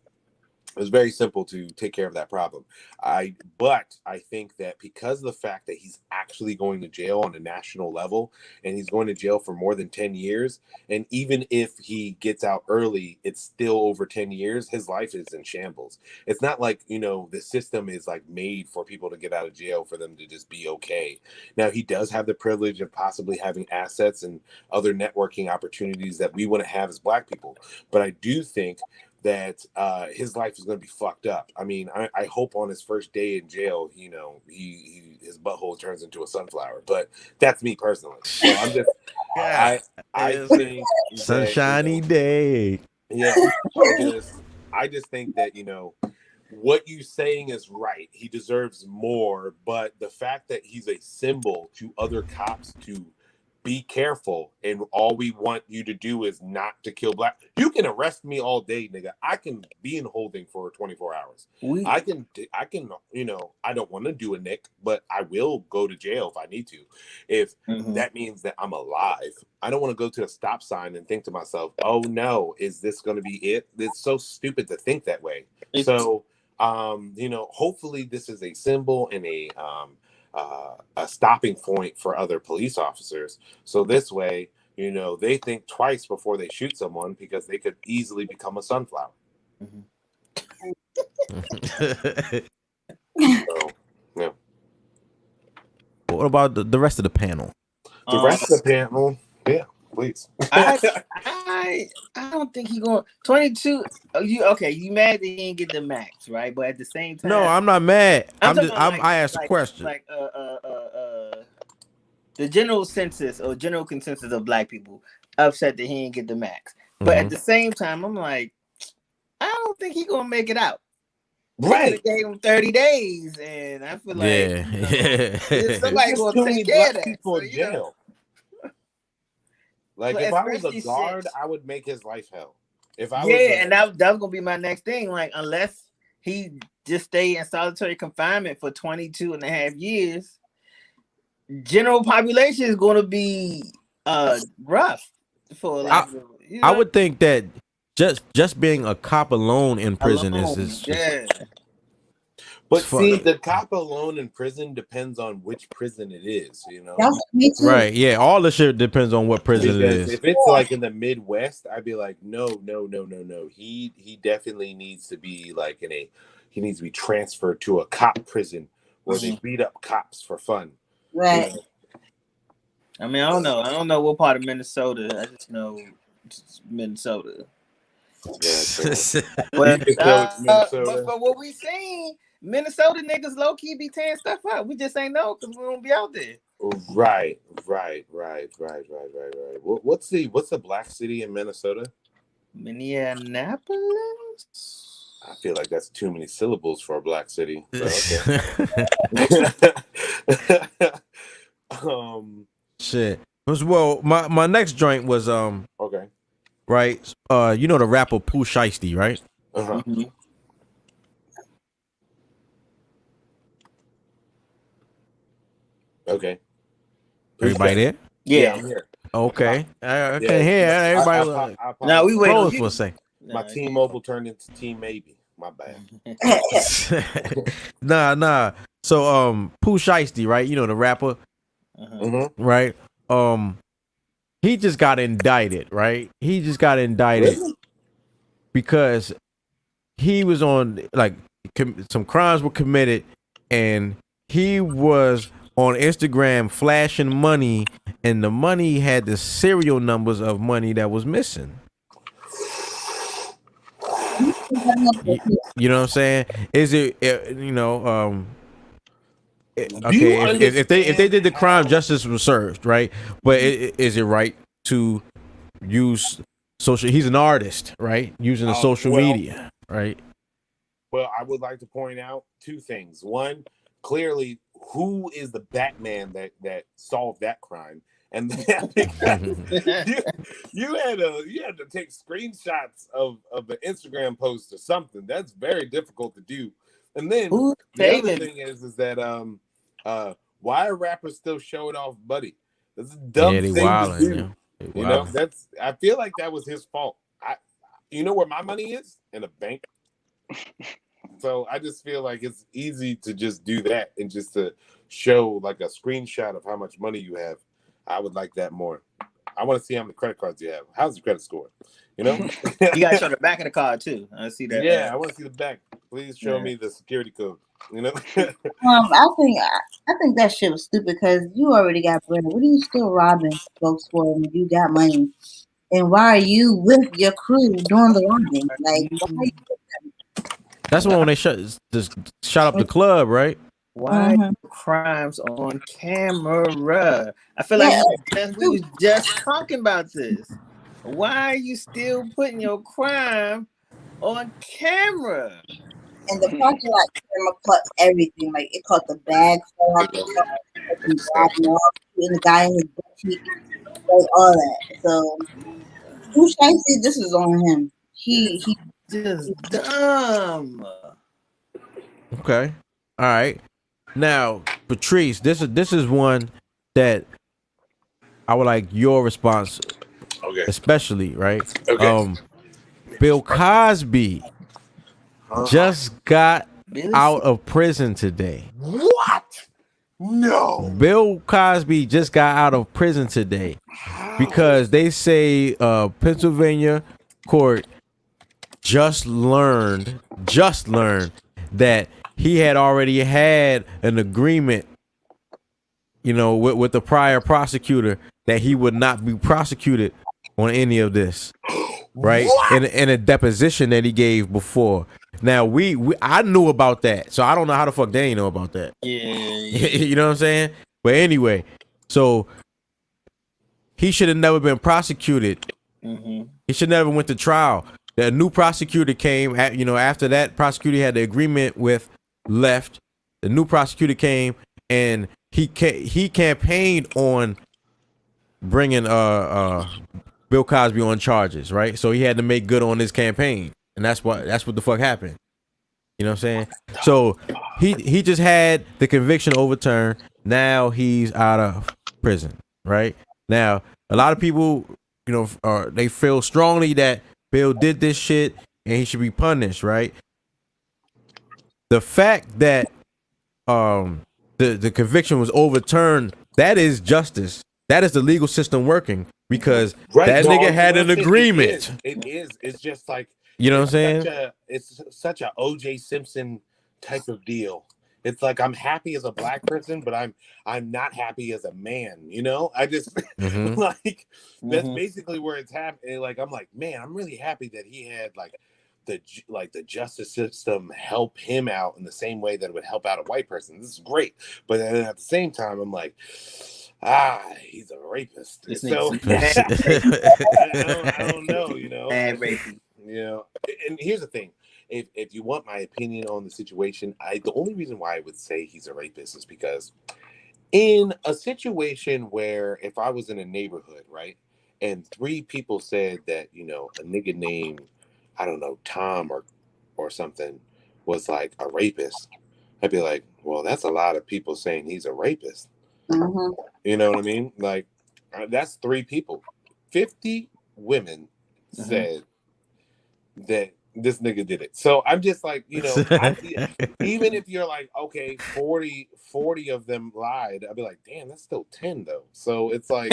It was very simple to take care of that problem. But I think that because of the fact that he's actually going to jail on a national level and he's going to jail for more than 10 years, and even if he gets out early, it's still over 10 years, his life is in shambles. It's not like, you know, the system is like made for people to get out of jail for them to just be okay. Now, he does have the privilege of possibly having assets and other networking opportunities that we wouldn't have as Black people. But I do think that his life is going to be fucked up. I mean, I hope on his first day in jail, you know, his butthole turns into a sunflower. But that's me personally. So I'm just, I think sunshiny day. Yeah, I just think that, you know, what you're saying is right. He deserves more, but the fact that he's a symbol to other cops to be careful, and all we want you to do is not to kill Black. You can arrest me all day, nigga. I can be in holding for 24 hours. I can, you know, I don't want to do a nick, but I will go to jail if I need to. If that means that I'm alive, I don't want to go to a stop sign and think to myself, oh no, is this going to be it? It's so stupid to think that way. So, you know, hopefully this is a symbol and a stopping point for other police officers. So this way, you know, they think twice before they shoot someone because they could easily become a sunflower. So, yeah. What about the rest of the panel? The rest of the panel, yeah, please. I don't think he going 22. You mad that he didn't get the max, right? But at the same time, no, I'm not mad. I asked a question. Like the general census or general consensus of Black people upset that he didn't get the max. But at the same time, I'm like, I don't think he gonna make it out. Right. They gave him 30 days, and I feel like somebody There's gonna too many take care of black that. people So, in jail. Like But if I was a especially guard, since- I would make his life hell. If I and that was gonna be my next thing. Like, unless he just stay in solitary confinement for 22 and a half years, general population is gonna be rough for like I would think that just being a cop alone in prison is But it's see, fucked. the cop alone in prison depends on which prison it is, you know. Me too. right. Yeah, all the shit depends on what prison it Because is. if it's like in the Midwest, I'd be like, no. He definitely needs to be like he needs to be transferred to a cop prison where they beat up cops for fun. Right. You know? I mean, I don't know. I don't know what part of Minnesota. I just know it's Minnesota. Yeah, But, Minnesota. but what we seen, Minnesota niggas low key be tearing stuff up. We just ain't know because we don't be out there. Right. What's the black city in Minnesota? Minneapolis. I feel like that's too many syllables for a black city. But okay. Shit. Well, my next joint was okay. right. You know the rapper Pooh Shiesty, right? Uh-huh. Okay. Everybody there? Yeah, I'm here. Okay. I can hear everybody. No, we wait Close for a second. My T-Mobile turned into T-Maybe. My bad. Nah. So Pooh Shiesty, right? You know the rapper, right? He just got indicted, right? He just got indicted because he was on like some crimes were committed, and he was on Instagram flashing money, and the money had the serial numbers of money that was missing. You know what I'm saying? Is it okay, if they did the crime, justice was served, right? But is it right to use social? He's an artist, right? Using the social media, right? Well, I would like to point out two things. One, clearly, who is the Batman that solved that crime? And then, you had to take screenshots of the Instagram post or something. That's very difficult to do. And then the other thing is that why are rappers still showing off Buddy? That's a dumb thing to do. You know, I feel like that was his fault. You know where my money is? In a bank. So I just feel like it's easy to just do that and just to show like a screenshot of how much money you have. I would like that more. I want to see how many credit cards you have. How's your credit score? You know, you got to show the back of the card too. I see that. Yeah, I want to see the back. Please show me the security code. You know. I think that shit was stupid because you already got bread. What are you still robbing folks for when you got money? And why are you with your crew doing the robbing? Like, why are you with them? That's when they shut up the club, right? Why crimes on camera? I feel like we was just talking about this. Why are you still putting your crime on camera? And the parking lot camera caught everything. Like it caught the bag fall off the car, the guy in his boutique, like all that. So who should I say this is on him? He just dumb. Okay. All right. Now, Patrice, this is one that I would like your response, especially, right? Okay. Bill Cosby just got out of prison today. What? No. Bill Cosby just got out of prison today because they say Pennsylvania court just learned that he had already had an agreement, with the prior prosecutor that he would not be prosecuted on any of this, right? In a deposition that he gave before. Now I knew about that, so I don't know how the fuck they ain't know about that. Yeah. You know what I'm saying? But anyway, so he should have never been prosecuted. He should never went to trial. the new prosecutor came. You know, after that prosecutor had the agreement with left, the new prosecutor came and he campaigned on bringing Bill Cosby on charges, right? So he had to make good on his campaign, and that's what the fuck happened. You know what I'm saying? So he just had the conviction overturned. Now he's out of prison, right? Now a lot of people, you know, they feel strongly that Bill did this shit and he should be punished, right? The fact that the conviction was overturned, that is justice. That is the legal system working because that nigga had an agreement. It is. It's just like, you know what I'm saying? It's such a O.J. Simpson type of deal. It's like I'm happy as a black person, but I'm not happy as a man. You know, I just like that's basically where it's happening. Like I'm like, man, I'm really happy that he had the justice system help him out in the same way that it would help out a white person. This is great, but then at the same time, I'm like, he's a rapist. So I don't know, you know. You know, and here's the thing. If you want my opinion on the situation, the only reason why I would say he's a rapist is because in a situation where if I was in a neighborhood, right, and 3 people said that, you know, a nigga named, I don't know, Tom or something was like a rapist, I'd be like, well, that's a lot of people saying he's a rapist. You know what I mean? Like, that's 3 people. 50 women said that this nigga did it. So I'm just like, you know, even if you're like, okay, 40 of them lied, I'd be like, damn, that's still 10 though. So it's like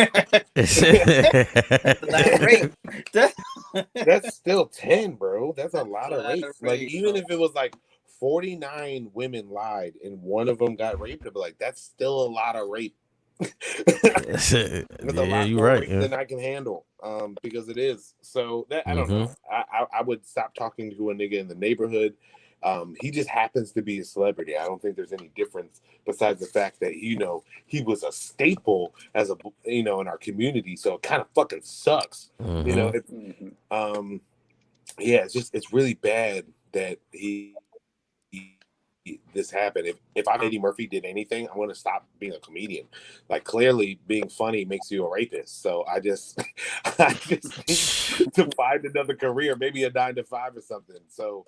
that's still 10, bro. That's a lot of rape. Like even if it was like 49 women lied and one of them got raped, I'd be like, that's still a lot of rape. That's a lot more rape than I can handle, because it is. So that I don't know. I would stop talking to a nigga in the neighborhood. He just happens to be a celebrity. I don't think there's any difference besides the fact that, you know, he was a staple as a, you know, in our community. So it kind of fucking sucks. You know, yeah, it's really bad that this happened. If I'm Eddie Murphy did anything, I want to stop being a comedian. Like clearly being funny makes you a rapist. So I just need to find another career, maybe a 9 to 5 or something. So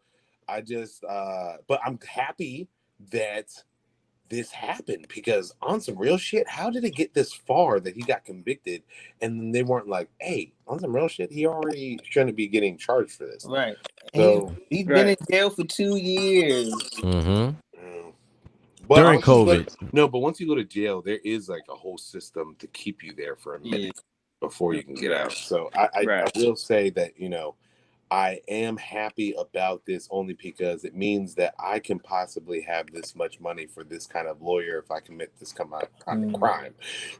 I just but I'm happy that this happened, because on some real shit, how did it get this far that he got convicted and they weren't like, hey, on some real shit, he already shouldn't be getting charged for this. Right. So he's been in jail for 2 years. But during COVID. But once you go to jail, there is like a whole system to keep you there for a minute before you can get out. So I will say that, you know, I am happy about this only because it means that I can possibly have this much money for this kind of lawyer if I commit this kind of crime.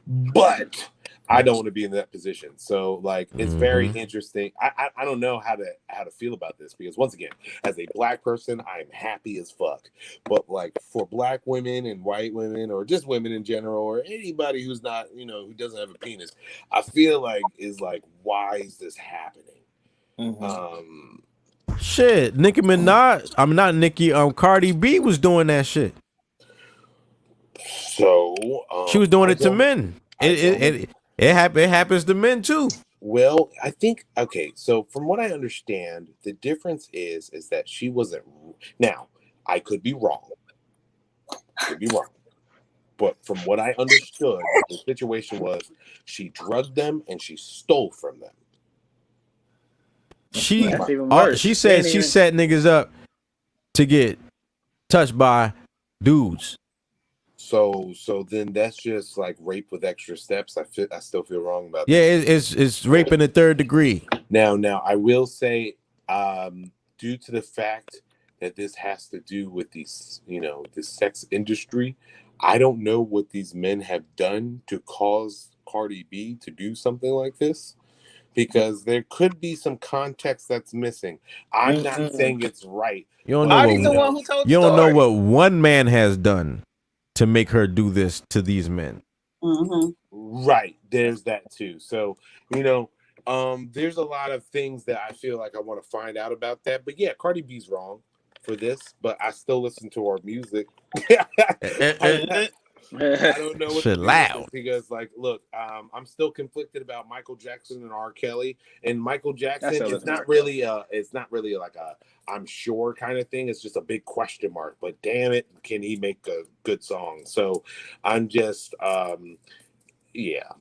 But I don't want to be in that position. So like, it's very interesting. I don't know how to feel about this, because once again, as a black person, I am happy as fuck. But like for black women and white women, or just women in general, or anybody who's not, you know, who doesn't have a penis, I feel like is like, why is this happening? Shit, Nicki Minaj. I'm not Nicki. Cardi B was doing that shit. So she was doing it to men. It happens to men too. Well, I think so from what I understand, the difference is that she wasn't. Now, I could be wrong. But from what I understood, the situation was she drugged them and she stole from them. She said she set niggas up to get touched by dudes. So then that's just like rape with extra steps. I still feel wrong about that. Yeah, it's rape in the 3rd degree. Now I will say, due to the fact that this has to do with these, you know, the sex industry, I don't know what these men have done to cause Cardi B to do something like this, because there could be some context that's missing. I'm not saying it's right. You don't know what one man has done to make her do this to these men. Right. There's that too. So, you know, There's a lot of things that I feel like I want to find out about that. But yeah, Cardi B's wrong for this, but I still listen to her music. I don't know what Shit to do loud. because, like, look, I'm still conflicted about Michael Jackson and R. Kelly. And Michael Jackson, it's not really like a I'm sure kind of thing. It's just a big question mark. But damn it, can he make a good song? So I'm just, yeah.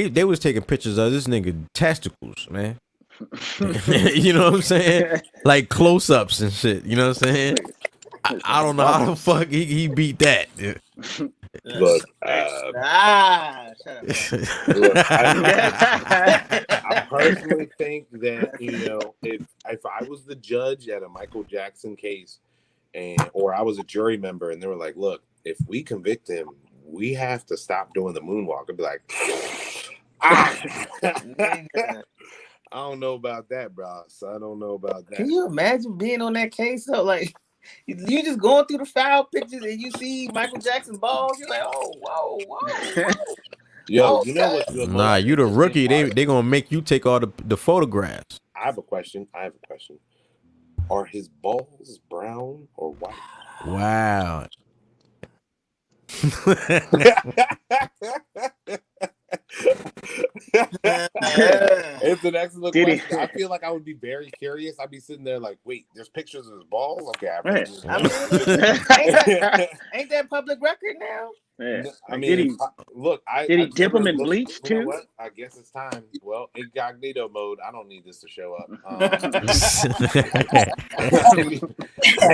They was taking pictures of this nigga testicles, man. You know what I'm saying? Like close-ups and shit. You know what I'm saying? I don't know how the fuck he beat that. Look, I personally think that if I was the judge at a Michael Jackson case, or I was a jury member, and they were like, "Look, if we convict him, we have to stop doing the moonwalk," I'd be like, I don't know about that, bro. So I don't know about that. Can you imagine being on that case though? Like, you just going through the foul pictures and you see Michael Jackson balls. You're like, oh, whoa. Yo, you know what? Nah, you the rookie. They gonna make you take all the photographs. I have a question. Are his balls brown or white? Wow. It's an excellent question. I feel like I would be very curious. I'd be sitting there like, wait, there's pictures of his balls? Okay, ain't that public record now? Yeah. I mean, did he dip them in bleach too? You know what? I guess it's time. Well, incognito mode. I don't need this to show up. I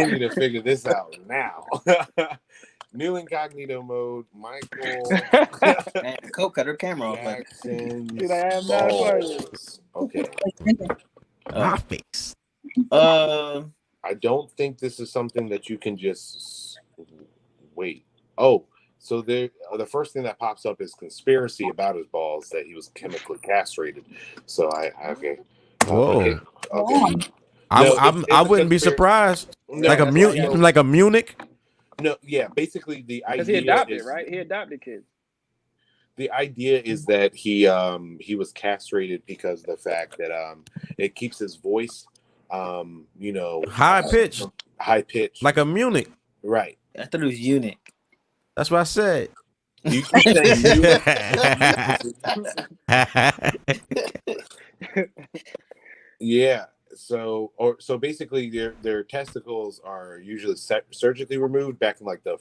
need to figure this out now. New incognito mode, Michael and Coke cut her camera off. Jackson. Okay. My face. I don't think this is something that you can just wait. Oh, so the first thing that pops up is conspiracy about his balls that he was chemically castrated. So okay. Whoa. Okay. I wouldn't be surprised. No, like a Munich. No, yeah, basically the idea he adopted, right? He adopted kids. The idea is that he was castrated because of the fact that it keeps his voice high pitched. Like a Munich. Right. I thought it was eunuch. That's what I said. You keep saying yeah. So basically their testicles are usually surgically removed back in like the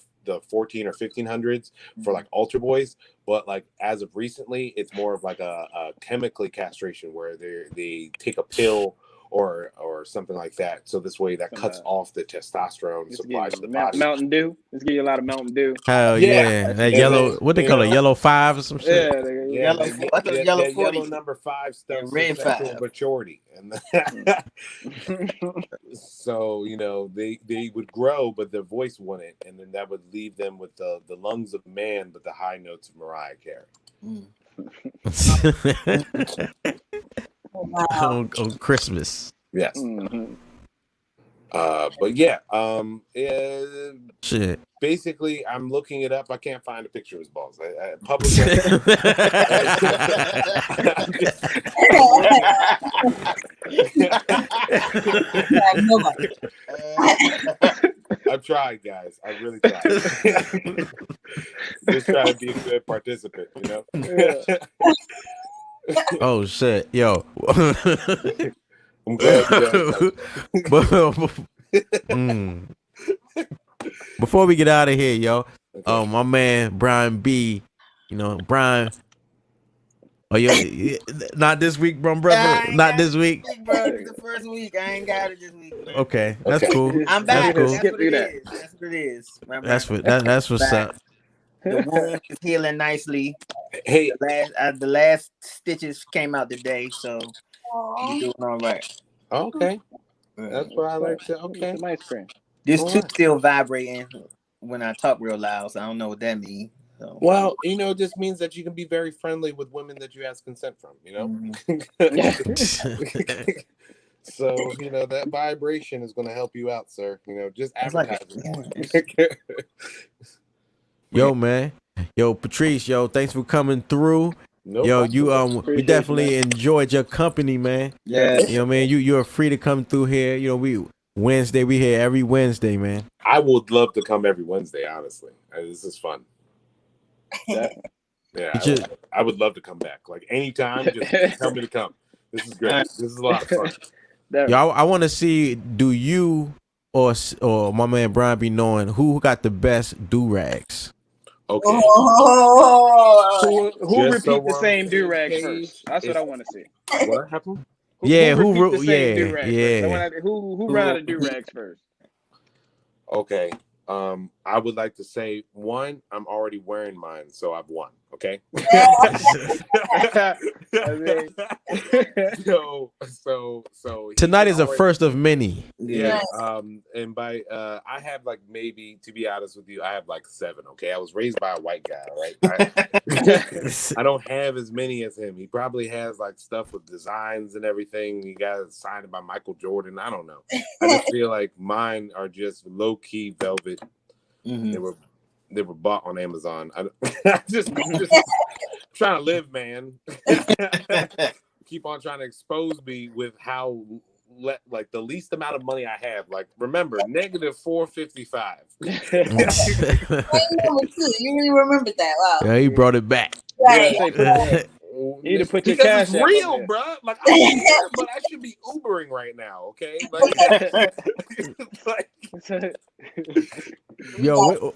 14 or 1500s for like altar boys, but like as of recently it's more of like a chemically castration where they take a pill or something like that, so this way that cuts off the testosterone supply to the body. Mountain Dew. Let's give you a lot of Mountain Dew. Hell yeah. That yellow, what they call it, yellow 5 or some shit. Yellow number 5 stuff, red 5 maturity, and so they would grow, but their voice wouldn't, and then that would leave them with the lungs of man, but the high notes of Mariah Carey. on Christmas. Yes. But yeah, shit. Basically, I'm looking it up. I can't find a picture of his balls. Public. I've tried, guys. I really tried. Just trying to be a good participant, Oh shit, yo. I'm glad. Before we get out of here, yo, my man Brian B, Brian. Oh, yo, not this week, brother. Not this week. Bro, it's the first week. I ain't got it this week. Bro. Okay, that's cool. I'm back. That's cool. That's what it is. That's what it is. That's what's up. The wound is healing nicely. Hey, the last stitches came out today, so you're doing all right. Okay, that's what I like to. Okay, nice cream. This tooth still vibrating when I talk real loud, so I don't know what that means. So. Well, it just means that you can be very friendly with women that you ask consent from. So that vibration is going to help you out, sir. Just advertising. Yo, man. Yo, Patrice, thanks for coming through. No Yo, problem. you we Appreciate you, definitely man. enjoyed your company, man. Yeah. You know what I mean? You're free to come through here. You know, we here every Wednesday, man. I would love to come every Wednesday, honestly. This is fun. Yeah. Yeah, I would love to come back. Like anytime, just tell me to come. This is great. This is a lot of fun. Yo, I want to see, do you or my man Brian be knowing who got the best do-rags? Okay. Oh, Who Just so repeat the we're on same the do same rags page, first? That's what I want to see. What happened? Who repeat the same do rags first? Who run out of do rags first? Okay. I would like to say one, I'm already wearing mine, so I've won. Okay. so Tonight is a first of many. Yeah. And by I have like, maybe, to be honest with you, I have like 7. Okay. I was raised by a white guy, right? I don't have as many as him. He probably has like stuff with designs and everything. He got it signed by Michael Jordan. I don't know. I just feel like mine are just low key velvet. Mm-hmm. They were bought on Amazon. I'm just trying to live, man. Keep on trying to expose me with how like the least amount of money I have. Like, remember, negative 455. You really remembered that? Wow. Yeah, he brought it back. Right. You need to put your because cash it's app real, up there. bro. Like, I don't care, but I should be Ubering right now, okay? Like, Yo,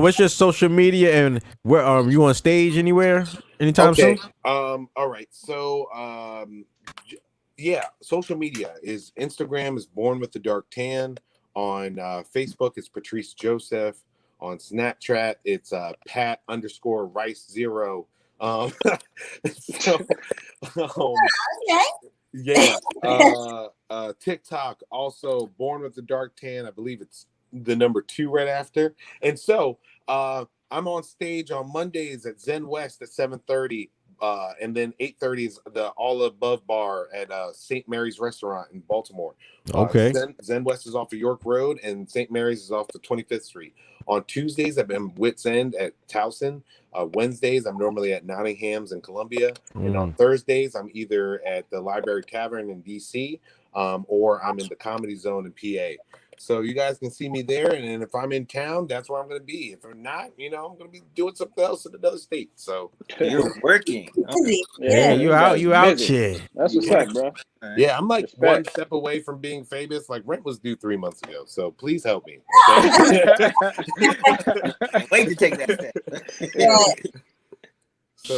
what's your social media and where you on stage anywhere anytime soon? All right. So yeah, social media is Instagram is Born with the Dark Tan. On Facebook it's Patrice Joseph. On Snapchat it's Pat_Rice0. Yeah. TikTok also Born with the Dark Tan. I believe it's the number 2 right after. And so I'm on stage on Mondays at Zen West at 7:30. And then 8:30 is the All Above Bar at St. Mary's Restaurant in Baltimore. Okay. Zen West is off of York Road, and St. Mary's is off the 25th Street. On Tuesdays, I'm in Wits End at Towson. Wednesdays, I'm normally at Nottingham's in Columbia. And on Thursdays, I'm either at the Library Tavern in DC, or I'm in the Comedy Zone in PA. So you guys can see me there, and if I'm in town, that's where I'm going to be. If I'm not, I'm going to be doing something else in another state. So you're working. Yeah, you out here. That's what's up, bro. Yeah, I'm like one step away from being famous. Like, rent was due 3 months ago, so please help me. Okay? Wait to take that step.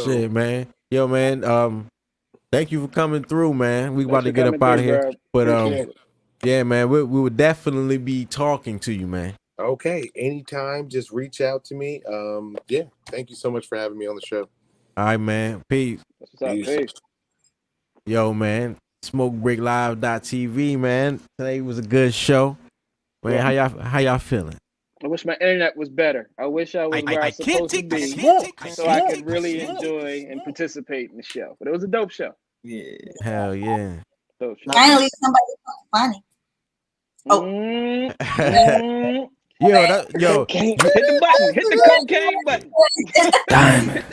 Shit, man. Yo, man. Thank you for coming through, man. We about to get up out of here, but yeah, man, we will definitely be talking to you, man. Okay, anytime, just reach out to me. Yeah, thank you so much for having me on the show. All right, man. Peace. Peace. Yo, man. SMOKEBREAKLIVE.tv, man. Today was a good show. Man, Yeah. how y'all feeling? I wish my internet was better. I wish I was where I was supposed to be, so I could really enjoy and participate in the show. But it was a dope show. Yeah. Hell yeah. Dope show. Finally, somebody funny. Yo, hit the button. Hit the cocaine button. Diamond.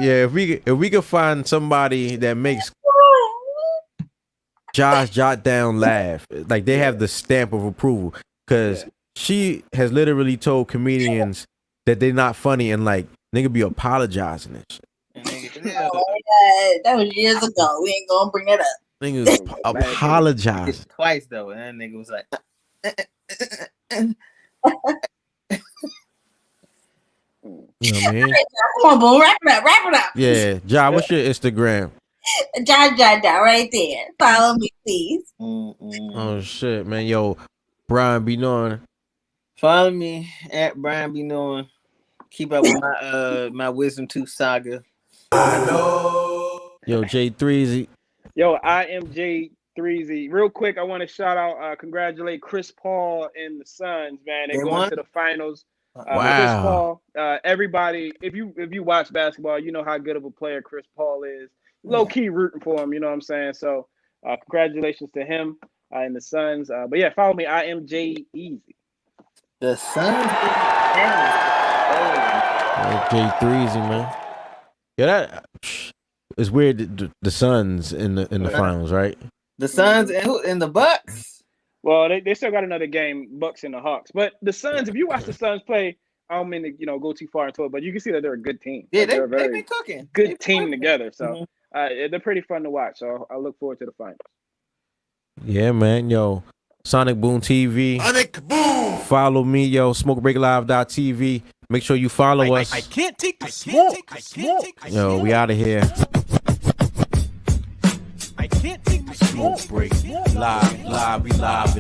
Yeah, if we could find somebody that makes jahsjotdown laugh, like they have the stamp of approval, because she has literally told comedians that they're not funny and like nigga be apologizing and shit. That was years ago. We ain't gonna bring it up. Niggas apologize twice though, and that nigga was like, you know what I mean? Come on, boy, wrap it up. Yeah, Ja, what's your Instagram? Jahsjotdown right there. Follow me, please. Oh shit, man. Yo, Brian be knowing. Follow me at Brian be knowing. Keep up with my Wisdom Tooth saga. I know. Yo, J3Z. Yo, I am J3Z. Real quick, I want to shout out, congratulate Chris Paul and the Suns, man. They're going to the finals. Wow. Chris Paul, everybody, if you watch basketball, you know how good of a player Chris Paul is. Low key rooting for him, you know what I'm saying? So, congratulations to him and the Suns. But yeah, follow me. I am J Easy. The Suns. J3, man. Yeah, that it's weird. The Suns in the finals, right? The Suns and the Bucks. Well, they still got another game, Bucks and the Hawks. But the Suns, if you watch the Suns play, I don't mean to go too far into it, but you can see that they're a good team. Yeah, they're a they've very been cooking. good team together. So they're pretty fun to watch. So I look forward to the finals. Yeah, man. Yo, Sonic Boom TV. Sonic Boom. Follow me, yo. SmokeBreakLive.tv. Make sure you follow us. I can't take the smoke. Yo, we out of here. I can't take the smoke break. Live, we live.